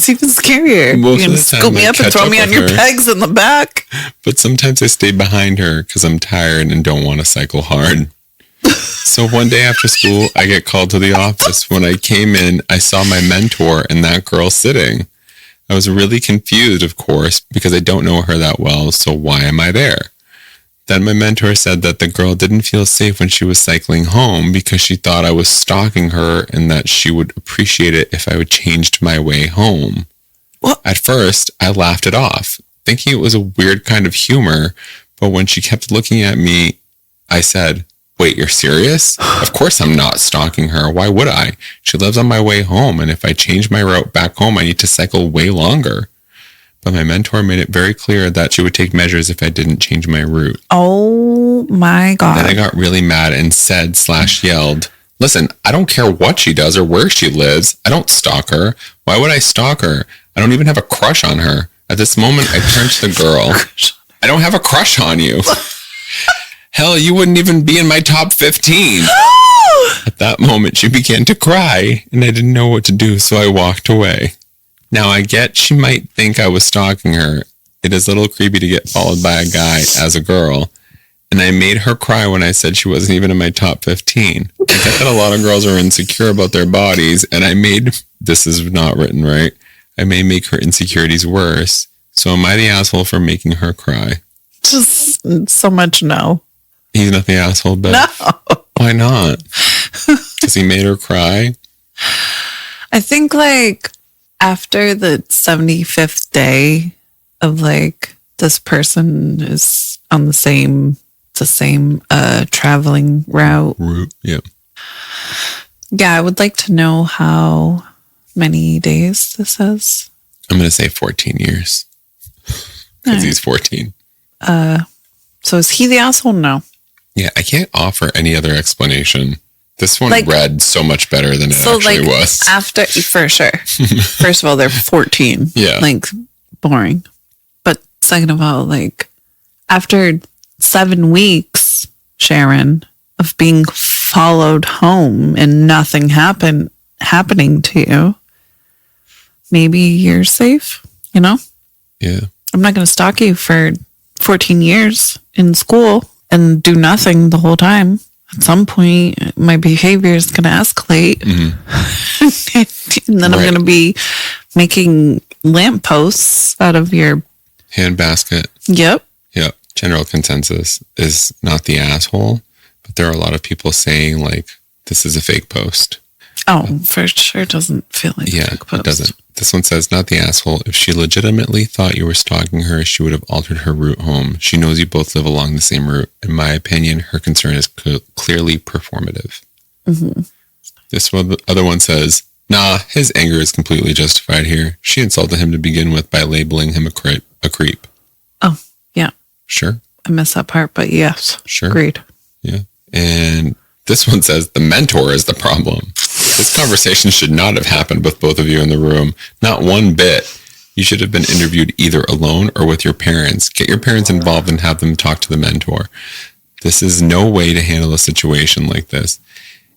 C: It's even scarier.
A: Most
C: You
A: of
C: can
A: the time
C: scoop me
A: I
C: up and
A: catch
C: throw
A: up
C: me on
A: with
C: your
A: her.
C: pegs in the back.
A: But sometimes I stay behind her because I'm tired and don't want to cycle hard. So one day after school, I get called to the office. When I came in, I saw my mentor and that girl sitting. I was really confused, of course, because I don't know her that well, so why am I there? Then my mentor said that the girl didn't feel safe when she was cycling home because she thought I was stalking her and that she would appreciate it if I would change my way home.
C: What?
A: At first, I laughed it off, thinking it was a weird kind of humor, but when she kept looking at me, I said, "Wait, you're serious? Of course I'm not stalking her. Why would I? She lives on my way home, and if I change my route back home, I need to cycle way longer." But my mentor made it very clear that she would take measures if I didn't change my route.
C: Oh my God.
A: Then I got really mad and said/yelled, "Listen, I don't care what she does or where she lives. I don't stalk her. Why would I stalk her? I don't even have a crush on her." At this moment, I turned to the girl. "I don't have a crush on you. Hell, you wouldn't even be in my top 15. At that moment, she began to cry, and I didn't know what to do, so I walked away. Now, I get she might think I was stalking her. It is a little creepy to get followed by a guy as a girl. And I made her cry when I said she wasn't even in my top 15. I get that a lot of girls are insecure about their bodies, and this is not written right, I may make her insecurities worse. So am I the asshole for making her cry?
C: Just so much no.
A: He's not the asshole, but
C: No.
A: why not? Because he made her cry?
C: I think like after the 75th day of like this person is on the same traveling route.
A: Yeah.
C: Yeah, I would like to know how many days this is.
A: I'm going to say 14 years. Because he's 14.
C: So is he the asshole? No.
A: Yeah, I can't offer any other explanation. This one
C: Like-
A: read so much better than it actually was.
C: After, for sure. First of all, they're 14.
A: Yeah.
C: Like, boring. But second of all, like, after 7 weeks, Sharon, of being followed home and nothing happening to you, maybe you're safe, you know?
A: Yeah.
C: I'm not going to stalk you for 14 years in school and do nothing the whole time. At some point, my behavior is going to escalate. And then I'm
A: Right.
C: going to be making lampposts out of your...
A: Hand basket.
C: Yep.
A: Yeah. General consensus is not the asshole, but there are a lot of people saying like, this is a fake post.
C: Oh, for sure doesn't feel like a
A: Yeah,
C: fake post.
A: it doesn't. This one says, not the asshole. If she legitimately thought you were stalking her, she would have altered her route home. She knows you both live along the same route. In my opinion, her concern is clearly performative.
C: Mm-hmm.
A: This one, the other one says, nah, his anger is completely justified here. She insulted him to begin with by labeling him a creep.
C: Oh, yeah.
A: Sure.
C: I missed that part, but yes.
A: Sure.
C: Agreed.
A: Yeah. And this one says, the mentor is the problem. This conversation should not have happened with both of you in the room. Not one bit. You should have been interviewed either alone or with your parents. Get your parents involved and have them talk to the mentor. This is no way to handle a situation like this.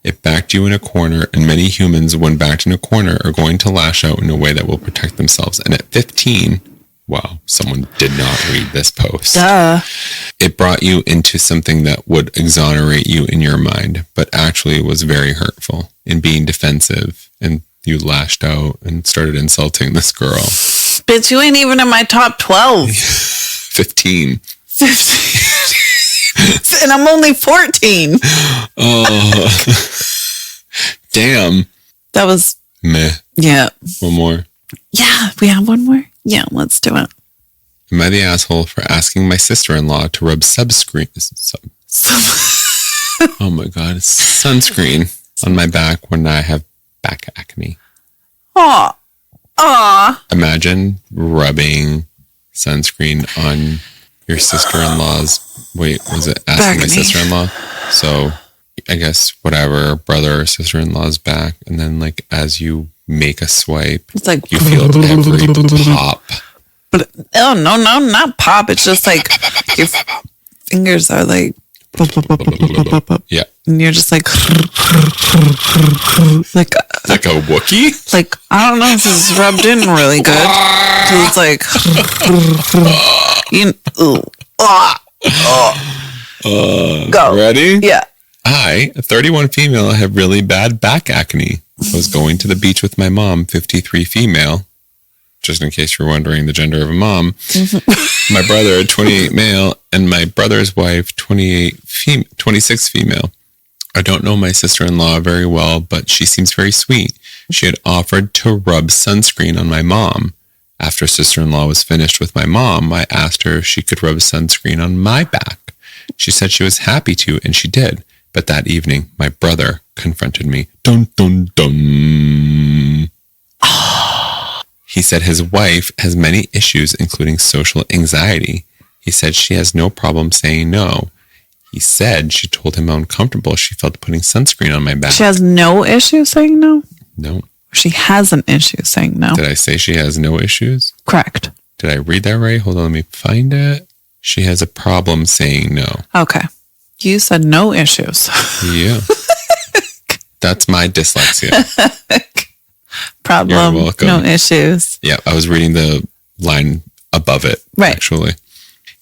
A: It backed you in a corner, and many humans, when backed in a corner, are going to lash out in a way that will protect themselves. And at 15, wow, someone did not read this post.
C: Duh.
A: It brought you into something that would exonerate you in your mind, but actually was very hurtful in being defensive. And you lashed out and started insulting this girl.
C: Bitch, you ain't even in my top 12.
A: 15.
C: 15. And I'm only 14.
A: Oh, damn.
C: That was,
A: Meh.
C: yeah.
A: One more.
C: Yeah, we have one more? Yeah, let's do it.
A: Am I the asshole for asking my sister-in-law to rub oh my God, sunscreen on my back when I have back acne?
C: Aw.
A: Imagine rubbing sunscreen on your sister-in-law's, was it asking my
C: Bacne.
A: sister-in-law? So I guess whatever, brother or sister-in-law's back. And then like as you make a swipe,
C: It's like,
A: you feel every pop.
C: but oh, no, not pop. It's just like your fingers are like
A: Yeah.
C: And you're just like
A: Like a Wookiee?
C: like, I don't know if this is rubbed in really good. So it's like, go.
A: Ready?
C: Yeah.
A: I, a 31 female, have really bad back acne. I was going to the beach with my mom, 53 female. Just in case you're wondering the gender of a mom. My brother, 28 male, and my brother's wife, 26 female. I don't know my sister-in-law very well, but she seems very sweet. She had offered to rub sunscreen on my mom. After sister-in-law was finished with my mom, I asked her if she could rub sunscreen on my back. She said she was happy to, and she did. But that evening, my brother confronted me. Dun, dun, dun. He said his wife has many issues, including social anxiety. He said she has no problem saying no. He said she told him how uncomfortable she felt putting sunscreen on my back.
C: She has no issue saying no?
A: No.
C: She has an issue saying no.
A: Did I say she has no issues?
C: Correct.
A: Did I read that right? Hold on, let me find it. She has a problem saying no.
C: Okay. You said no issues.
A: Yeah. That's my dyslexia.
C: Problem,
A: You're welcome.
C: no issues.
A: Yeah, I was reading the line above it,
C: right.
A: Actually.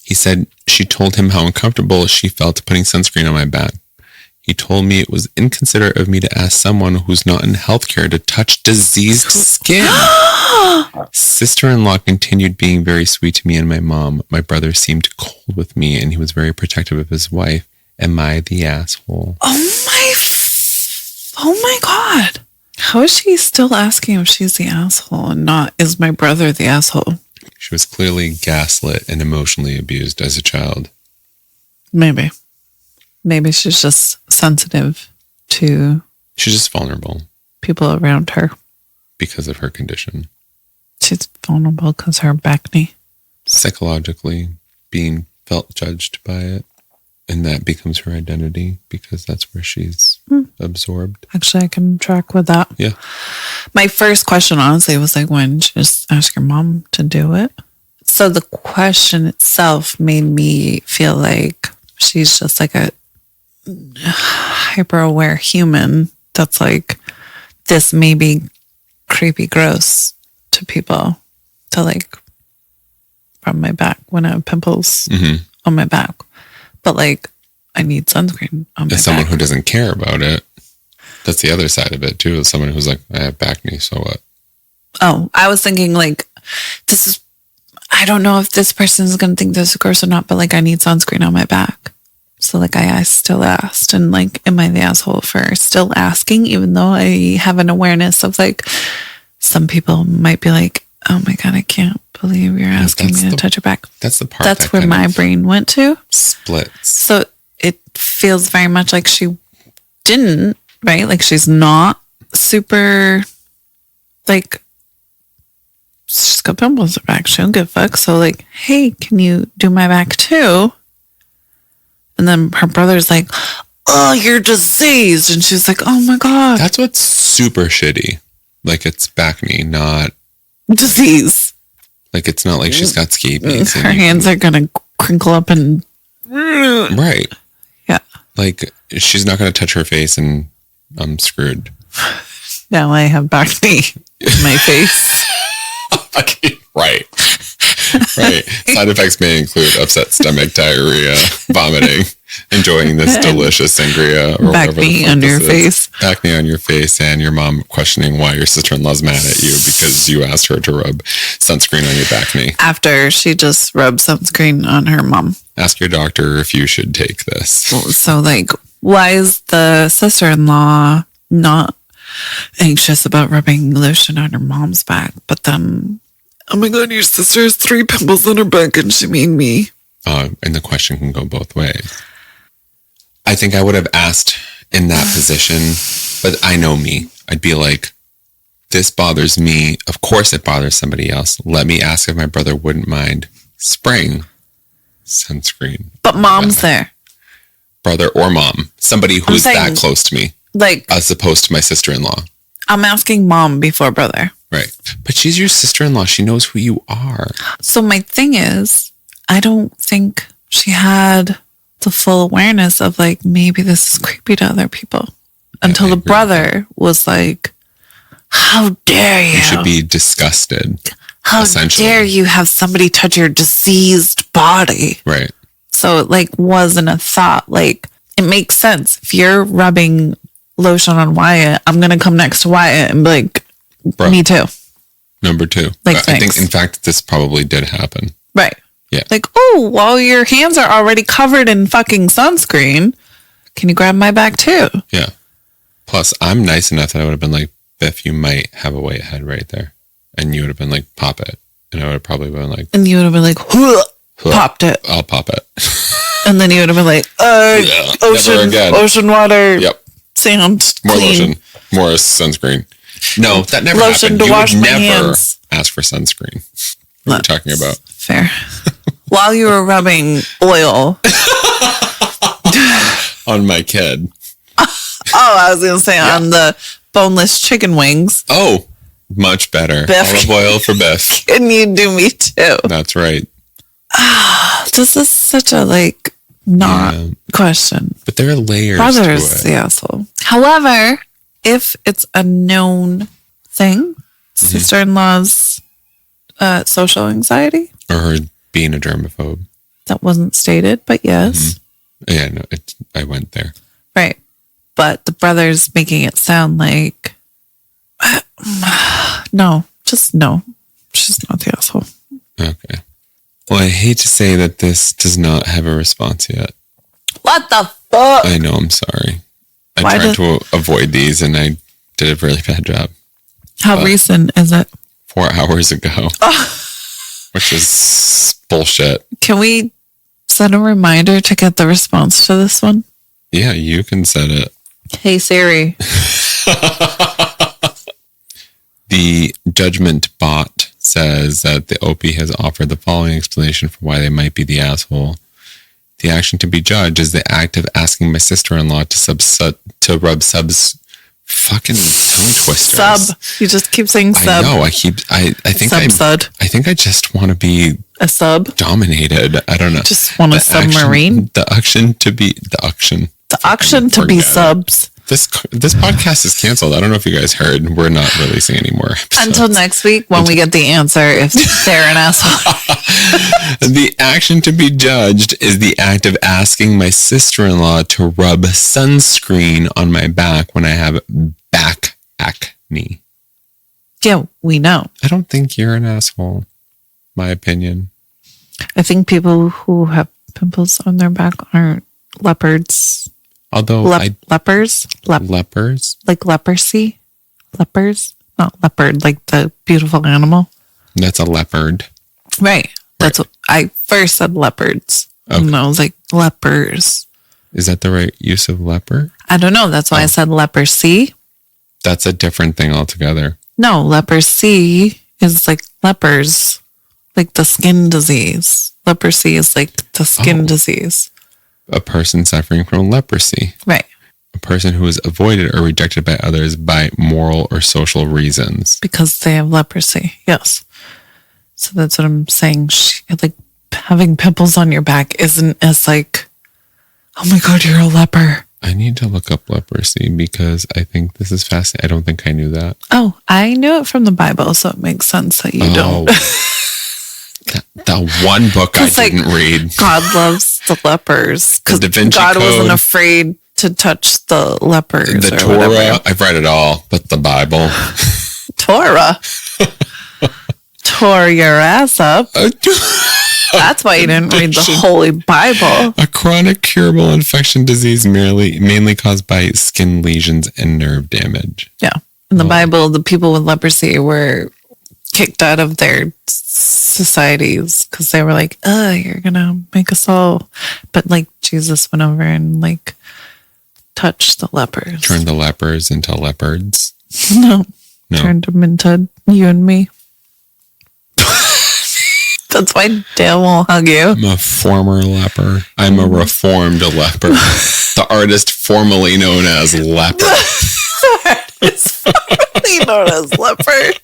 A: He said she told him how uncomfortable she felt putting sunscreen on my back. He told me it was inconsiderate of me to ask someone who's not in healthcare to touch diseased skin. Sister-in-law continued being very sweet to me and my mom. My brother seemed cold with me and he was very protective of his wife. Am I the asshole?
C: Oh my God. How is she still asking if she's the asshole and not, is my brother the asshole?
A: She was clearly gaslit and emotionally abused as a child.
C: Maybe she's just sensitive to...
A: She's just vulnerable.
C: People around her.
A: Because of her condition.
C: She's vulnerable because her bacne.
A: Psychologically being felt judged by it. And that becomes her identity because that's where she's absorbed.
C: Actually, I can track with that.
A: Yeah.
C: My first question, honestly, was like, when just ask your mom to do it. So the question itself made me feel like she's just like a hyper-aware human that's like, this may be creepy gross to people to like rub my back when I have pimples on my back. But like, I need sunscreen on my
A: As someone
C: back.
A: who doesn't care about it, that's the other side of it too. As someone who's like, I have bacne, so what?
C: Oh, I was thinking like, this is, I don't know if this person is going to think this is gross or not, but like, I need sunscreen on my back. So like, I still asked, and like, am I the asshole for still asking, even though I have an awareness of like, some people might be like, oh my God, I can't believe you're asking me to touch your back.
A: That's the part.
C: That's where my brain went to.
A: Splits.
C: So it feels very much like she didn't, right? Like she's not super, like, she's got pimples on her back. She don't give a fuck. So like, hey, can you do my back too? And then her brother's like, oh, you're diseased. And she's like, oh my God.
A: That's what's super shitty. Like it's bacne, not
C: disease.
A: Like it's not like she's got scabies.
C: Her hands are going to crinkle up and...
A: Right.
C: Yeah.
A: Like she's not going to touch her face and I'm screwed.
C: Now I have bacne in my face.
A: Right. Right. Side effects may include upset stomach, diarrhea, vomiting, enjoying this delicious sangria or whatever the
C: Bacne
A: fuck
C: on your
A: this is.
C: face.
A: Bacne on your face, and your mom questioning why your sister-in-law's mad at you because you asked her to rub sunscreen on your bacne.
C: After she just rubbed sunscreen on her mom.
A: Ask your doctor if you should take this.
C: So like, why is the sister-in-law not anxious about rubbing lotion on her mom's back? But then, oh my God, your sister has 3 pimples on her back and she made me.
A: And the question can go both ways. I think I would have asked in that position, but I know me. I'd be like, this bothers me. Of course it bothers somebody else. Let me ask if my brother wouldn't mind spraying sunscreen.
C: But mom's there.
A: Brother or mom. Somebody who's that close to me.
C: Like,
A: as opposed to my sister-in-law.
C: I'm asking mom before brother.
A: Right. But she's your sister-in-law. She knows who you are.
C: So my thing is, I don't think she had the full awareness of like, maybe this is creepy to other people. Until the brother was like, how dare you?
A: You should be disgusted.
C: How dare you have somebody touch your diseased body?
A: Right.
C: So it like wasn't a thought. Like, it makes sense. If you're rubbing lotion on Wyatt, I'm going to come next to Wyatt and be like,
A: Bro,
C: me too.
A: Number 2.
C: Like,
A: I think, in fact, this probably did happen.
C: Right.
A: Yeah.
C: Like, oh, well, your hands are already covered in fucking sunscreen. Can you grab my back too?
A: Yeah. Plus, I'm nice enough that I would have been like, Biff, you might have a white head right there. And you would have been like, pop it. And I would have probably been like...
C: And you would have been like, popped it.
A: I'll pop it.
C: And then you would have been like, ocean water, sand,
A: more
C: clean.
A: lotion, more sunscreen. No, that never
C: lotion
A: happened.
C: to
A: You
C: wash
A: would
C: my
A: never
C: hands.
A: ask for sunscreen. What are you talking about?
C: Fair. While you were rubbing oil.
A: On my kid.
C: I was going to say on the boneless chicken wings.
A: Oh, much better.
C: Biff.
A: Olive oil for Biff.
C: Can you do me too?
A: That's right.
C: This is such a like not question.
A: But there are layers
C: Brother's
A: to
C: the
A: it.
C: asshole. However, if it's a known thing, sister-in-law's social anxiety.
A: Or her being a germaphobe.
C: That wasn't stated, but yes.
A: Yeah, no, I went there.
C: Right. But the brother's making it sound like, no, just no. She's not the asshole.
A: Okay. Well, I hate to say that this does not have a response yet.
C: What the fuck?
A: I know, I'm sorry. I
C: Why
A: tried to avoid these and I did a really bad job.
C: How recent is it?
A: 4 hours ago. Which is bullshit.
C: Can we set a reminder to get the response to this one?
A: Yeah, you can set it.
C: Hey Siri.
A: The judgment bot says that the OP has offered the following explanation for why they might be the asshole. The action to be judged is the act of asking my sister-in-law to rub subs. Fucking tongue twisters.
C: Sub. You just keep saying sub.
A: I know. I think
C: Sub-sud.
A: I think I just want to be
C: a sub.
A: Dominated. I don't know.
C: Just want a submarine.
A: The action to be the auction.
C: The auction to be subs.
A: This podcast is canceled. I don't know if you guys heard. We're not releasing any more episodes.
C: Until next week when we get the answer if they're an asshole.
A: The action to be judged is the act of asking my sister-in-law to rub sunscreen on my back when I have back acne.
C: Yeah, we know.
A: I don't think you're an asshole. My opinion.
C: I think people who have pimples on their back aren't leopards.
A: Although
C: lepers?
A: Lepers?
C: Like leprosy? Lepers? Not leopard, like the beautiful animal.
A: That's a leopard.
C: Right. That's what I first said leopards. Okay. And I was like, lepers.
A: Is that the right use of leper?
C: I don't know. That's why I said leprosy.
A: That's a different thing altogether.
C: No, leprosy is like lepers, like the skin disease. Leprosy is like the skin disease.
A: A person suffering from leprosy.
C: Right.
A: A person who is avoided or rejected by others by moral or social reasons.
C: Because they have leprosy. Yes. So that's what I'm saying. Like having pimples on your back isn't as like, oh my God, you're a leper.
A: I need to look up leprosy because I think this is fascinating. I don't think I knew that.
C: Oh, I knew it from the Bible, so it makes sense that you don't.
A: The one book I didn't read.
C: God loves the lepers because God wasn't afraid to touch the lepers.
A: The Torah, whatever. I've read it all, but the Bible.
C: Torah. Tore your ass up. That's why you didn't read the Holy Bible.
A: A chronic curable infection disease mainly caused by skin lesions and nerve damage.
C: Yeah. In the Bible, the people with leprosy were kicked out of their societies because they were like, you're going to make us all. But like Jesus went over and like touched the lepers.
A: Turned the lepers into leopards?
C: No. Turned them into you and me. That's why Dale won't hug you.
A: I'm a former leper. I'm a reformed leper. The artist formerly known as Leper.
C: The artist formerly known as Leper.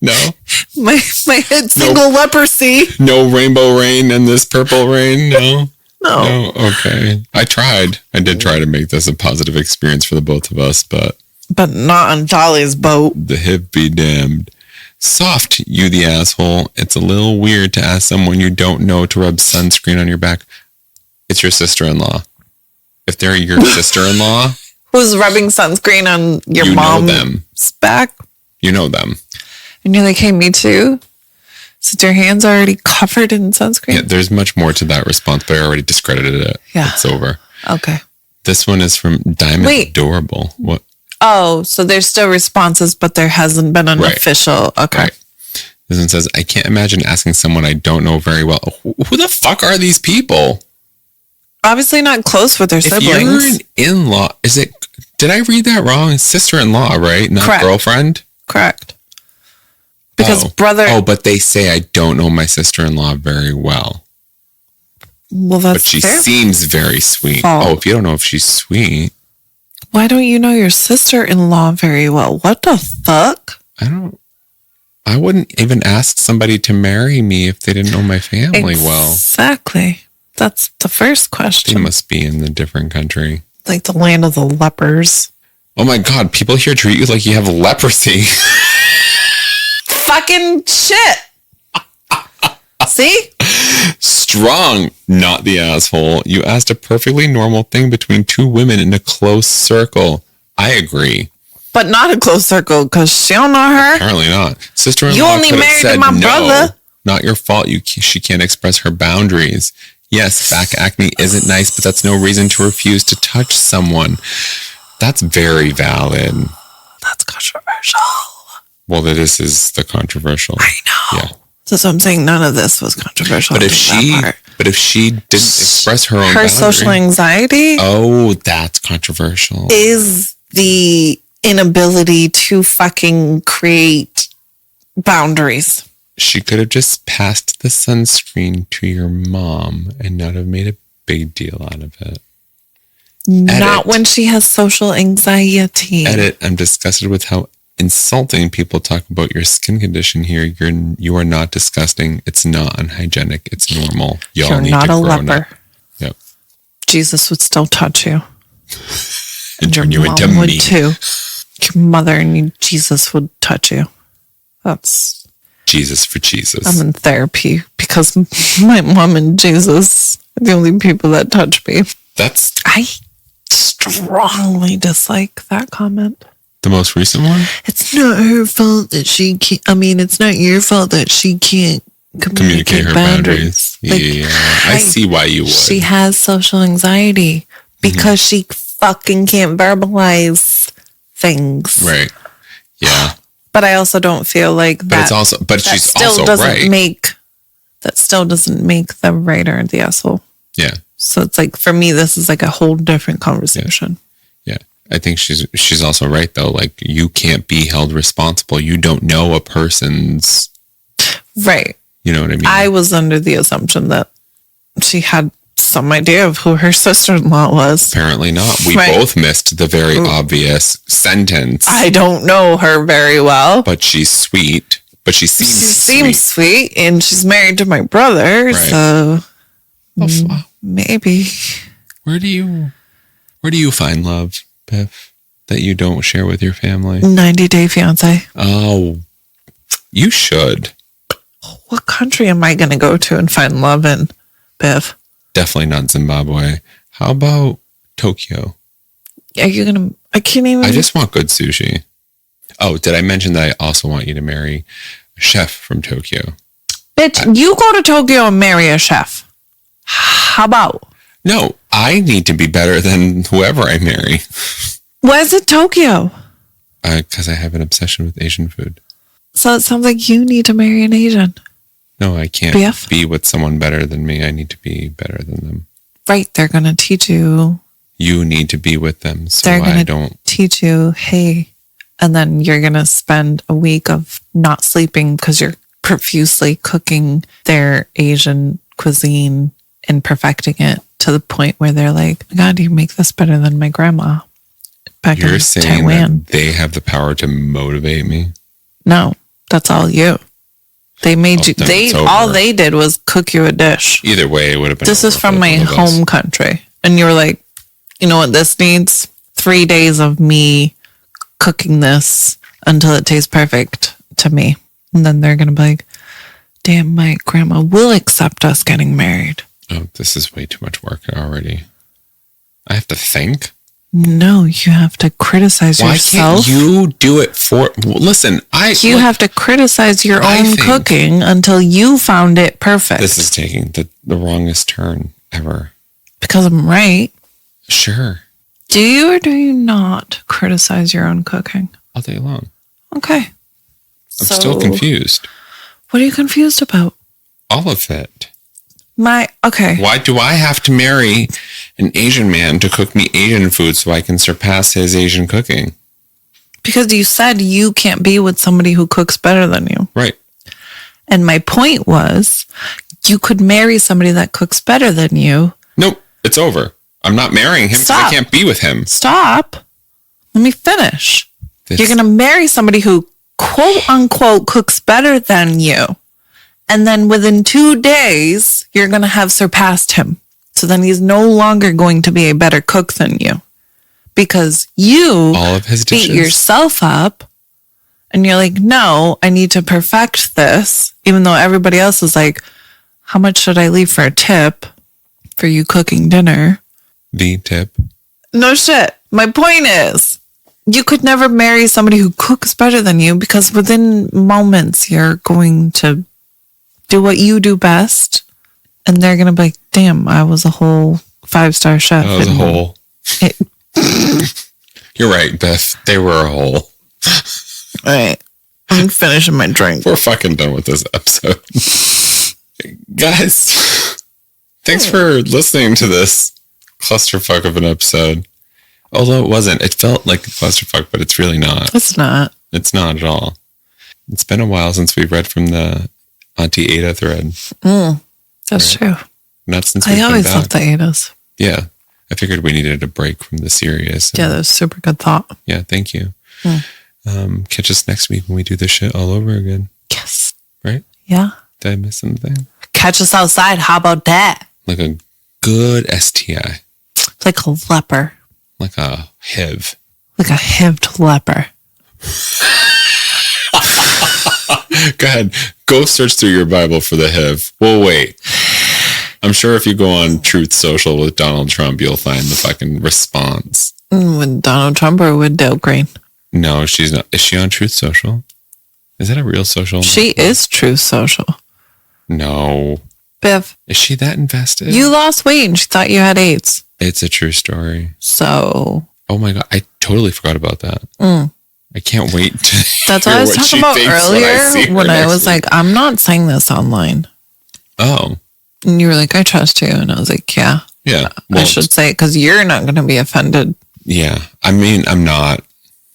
A: No.
C: My hit single, Leprosy.
A: No Rainbow Rain and this Purple Rain, no.
C: No.
A: No, okay. I tried. I did try to make this a positive experience for the both of us, but
C: not on Jolly's boat.
A: the hip be damned. Soft, you the asshole. It's a little weird to ask someone you don't know to rub sunscreen on your back. It's your sister-in-law. If they're your sister-in-law,
C: Who's rubbing sunscreen on your
A: you know
C: mom's
A: them.
C: back?
A: You know them.
C: And you're like, hey, me too? Since your hands are already covered in sunscreen?
A: Yeah, there's much more to that response, but I already discredited it.
C: Yeah.
A: It's over.
C: Okay.
A: This one is from Diamond Adorable. What?
C: Oh, so there's still responses, but there hasn't been an
A: Right.
C: official. Okay.
A: Right. This one says, I can't imagine asking someone I don't know very well. Who the fuck are these people?
C: Obviously not close with their
A: If
C: siblings.
A: you're an in-law, did I read that wrong? Sister-in-law, right? Not
C: Correct.
A: girlfriend?
C: Correct. Because brother...
A: Oh, but they say I don't know my sister-in-law very well.
C: Well,
A: But
C: that's
A: she
C: their
A: seems very sweet.
C: fault.
A: Oh, if you don't know if she's sweet,
C: Why don't you know your sister-in-law very well? What the fuck?
A: I wouldn't even ask somebody to marry me if they didn't know my family well.
C: Exactly. That's the first
A: They
C: question.
A: must be in a different country.
C: Like the land of the lepers.
A: Oh my God, people here treat you like you have leprosy.
C: Fucking shit. See?
A: Strong, not the asshole. You asked a perfectly normal thing between two women in a close circle. I agree.
C: But not a close circle because she don't know her.
A: Apparently not. Sister-in-law
C: You only
A: could have
C: married
A: said
C: my
A: no.
C: brother.
A: Not your fault. She can't express her boundaries. Yes, back acne isn't nice, but that's no reason to refuse to touch someone. That's very valid.
C: That's controversial.
A: Well, this is the controversial.
C: I know.
A: Yeah.
C: So I'm saying none of this was controversial.
A: But if she didn't express her own
C: her
A: boundary,
C: social anxiety
A: oh, that's controversial.
C: is the inability to fucking create boundaries.
A: She could have just passed the sunscreen to your mom and not have made a big deal out of it.
C: Not
A: Edit.
C: when she has social anxiety.
A: Edit. I'm disgusted with how insulting people talk about your skin condition here. You are not disgusting. It's not unhygienic. It's normal. Y'all
C: You're
A: need
C: not
A: to
C: a
A: grow
C: leper.
A: up. Yep.
C: Jesus would still touch you.
A: And
C: Your
A: turn you
C: mom
A: into
C: would
A: me.
C: too. Your mother and Jesus would touch you. That's...
A: Jesus for Jesus.
C: I'm in therapy because my mom and Jesus are the only people that touch me.
A: That's
C: I strongly dislike that comment.
A: the most recent one?
C: It's not her fault that she can't. I mean, it's not your fault that she can't communicate
A: her
C: boundaries.
A: boundaries. Yeah, I see why you would.
C: She has social anxiety because she fucking can't verbalize things.
A: Right. Yeah.
C: But I also don't feel like that.
A: But it's also, but
C: that
A: she's
C: still
A: also
C: doesn't
A: right.
C: that still doesn't make the writer the asshole.
A: Yeah.
C: So it's like, for me, this is like a whole different conversation.
A: Yeah. I think she's also right though. Like, you can't be held responsible. You don't know a person's,
C: Right.
A: you know what I mean?
C: I was under the assumption that she had some idea of who her sister-in-law was.
A: Apparently not. We
C: Right.
A: both missed the very obvious sentence.
C: I don't know her very well.
A: But she's sweet. But she seems
C: She
A: sweet.
C: seems sweet, and she's married to my brother,
A: Right.
C: so maybe.
A: Where do you find love, Biff, that you don't share with your family?
C: 90 Day Fiance.
A: Oh, you should.
C: What country am I going to go to and find love in, Biff?
A: Definitely not Zimbabwe. How about Tokyo?
C: Are you going to... I can't even...
A: I just want good sushi. Oh, did I mention that I also want you to marry a chef from Tokyo?
C: Bitch, you go to Tokyo and marry a chef. How about?
A: No, I need to be better than whoever I marry.
C: Why is it Tokyo?
A: Because I have an obsession with Asian food.
C: So it sounds like you need to marry an Asian.
A: No, I can't
C: BF?
A: be with someone better than me. I need to be better than them.
C: Right, they're going to teach you.
A: You need to be with them so
C: They're
A: I
C: going to
A: don't.
C: teach you, hey, and then you're going to spend a week of not sleeping because you're profusely cooking their Asian cuisine and perfecting it to the point where they're like, God, you make this better than my grandma back
A: You're
C: in
A: saying
C: Taiwan.
A: that they have the power to motivate me?
C: No, that's all you. They made you.
A: then
C: They
A: it's over.
C: all they did was cook you a dish.
A: Either way, it would have been.
C: This is
A: over
C: from
A: for
C: my
A: both of us.
C: home country, and you were like, you know what this needs? 3 days of me cooking this until it tastes perfect to me, and then they're gonna be like, damn, my grandma will accept us getting married.
A: Oh, this is way too much work already. I have to think.
C: No, you have to criticize
A: Why
C: yourself.
A: can't you do it for? Well, listen,
C: You have to criticize your
A: I
C: own
A: think-
C: cooking until you found it perfect.
A: This is taking the wrongest turn ever.
C: Because I'm right.
A: Sure,
C: Do you or do you not criticize your own cooking?
A: all day long.
C: Okay.
A: I'm still confused.
C: What are you confused about?
A: All of it.
C: Okay.
A: Why do I have to marry an Asian man to cook me Asian food so I can surpass his Asian cooking?
C: Because you said you can't be with somebody who cooks better than you.
A: Right.
C: And my point was, you could marry somebody that cooks better than you.
A: Nope. It's over. I'm not marrying him because I
C: Stop.
A: can't be with him.
C: Stop. Let me finish.
A: This-
C: You're going to marry somebody who, quote unquote, cooks better than you. And then within 2 days, you're going to have surpassed him. So then he's no longer going to be a better cook than you. Because you
A: all of his
C: beat
A: dishes.
C: yourself up. And you're like, no, I need to perfect this. Even though everybody else is like, how much should I leave for a tip for you cooking dinner?
A: The tip.
C: No shit. My point is, you could never marry somebody who cooks better than you because within moments you're going to do what you do best. And they're going to be like, damn, I was a whole 5-star chef.
A: That was a
C: And
A: hole.
C: it-
A: You're right, Beth. They were a hole.
C: All right. I'm finishing my drink.
A: We're fucking done with this episode. Guys, thanks for listening to this clusterfuck of an episode. Although it wasn't. It felt like a clusterfuck, but it's really not.
C: It's not.
A: It's not at all. It's been a while since we've read from the Auntie AITA thread.
C: That's true.
A: Not since we've
C: I
A: been
C: always
A: back.
C: loved the AITAs.
A: Yeah. I figured we needed a break from the serious.
C: Yeah, that was super good thought.
A: Yeah, thank you. Catch us next week when we do this shit all over again.
C: Yes.
A: Right?
C: Yeah.
A: Did I miss something?
C: Catch us outside. How about that?
A: Like a good STI.
C: Like a leper.
A: Like a HIV.
C: Like a hived leper.
A: Go ahead. Go search through your Bible for the HIV. We'll wait. I'm sure if you go on Truth Social with Donald Trump, you'll find the fucking response.
C: With Donald Trump or with Dale Green?
A: No, she's not. Is she on Truth Social? Is that a real social?
C: She is Truth Social.
A: No.
C: Biff,
A: Is she that invested?
C: you lost weight and she thought you had AIDS.
A: It's a true story.
C: So
A: Oh my God. I totally forgot about that. I can't wait to
C: that's
A: hear
C: what I was
A: what
C: talking
A: she
C: about
A: thinks
C: earlier when I
A: next
C: was
A: week.
C: like, I'm not saying this online.
A: Oh,
C: And you were like, I trust you. And I was like, yeah,
A: yeah.
C: I should say it because you're not going to be offended.
A: Yeah. I mean, I'm not.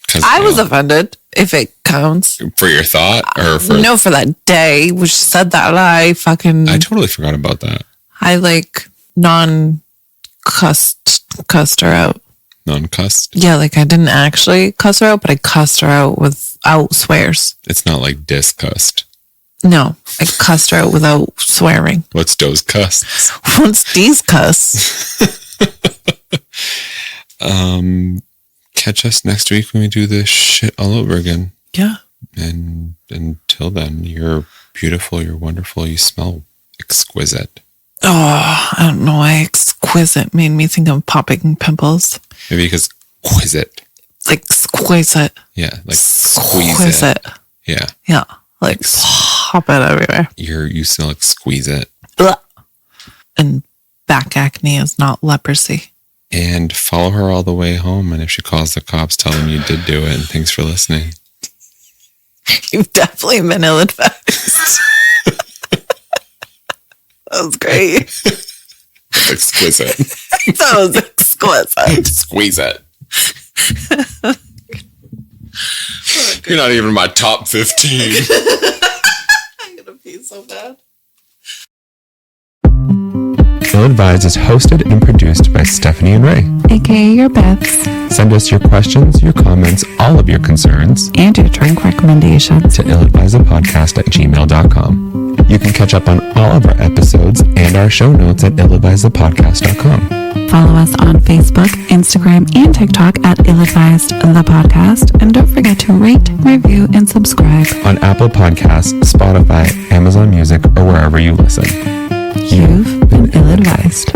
A: 'Cause,
C: I
A: you
C: was
A: know,
C: offended, if it counts.
A: for your thought or for.
C: No, for that day, which said that I
A: totally forgot about that.
C: I like cussed her out.
A: Non-cussed.
C: Yeah, like I didn't actually cuss her out, but I cussed her out without swears.
A: It's not like discussed.
C: No, I cussed her out without swearing.
A: What's those custs?
C: What's these cuss?
A: Catch us next week when we do this shit all over again.
C: Yeah.
A: And until then, you're beautiful, you're wonderful, you smell exquisite.
C: Oh, I don't know why exquisite made me think of popping pimples.
A: Maybe because exquisite.
C: Like exquisite.
A: Yeah, like squeeze it.
C: Exquisite.
A: Yeah,
C: Yeah. Like pop it everywhere.
A: you smell like squeeze it.
C: Ugh. And back acne is not leprosy.
A: And follow her all the way home. And if she calls the cops, tell them you did do it. And thanks for listening.
C: You've definitely been ill-advised. That was great.
A: Exquisite.
C: That was exquisite.
A: Squeeze it. You're not even in my top 15.
C: I'm gonna pee so bad.
A: Ill Advised is hosted and produced by Stefani and Ray.
C: AKA your Beths.
A: Send us your questions, your comments, all of your concerns,
C: And your drink recommendations.
A: to illadvisedthepodcast@gmail.com. You can catch up on all of our episodes and our show notes at illadvisedthepodcast.com.
C: Follow us on Facebook, Instagram, and TikTok at illadvisedthepodcast. And don't forget to rate, review, and subscribe.
A: On Apple Podcasts, Spotify, Amazon Music, or wherever you listen.
C: You've been ill-advised.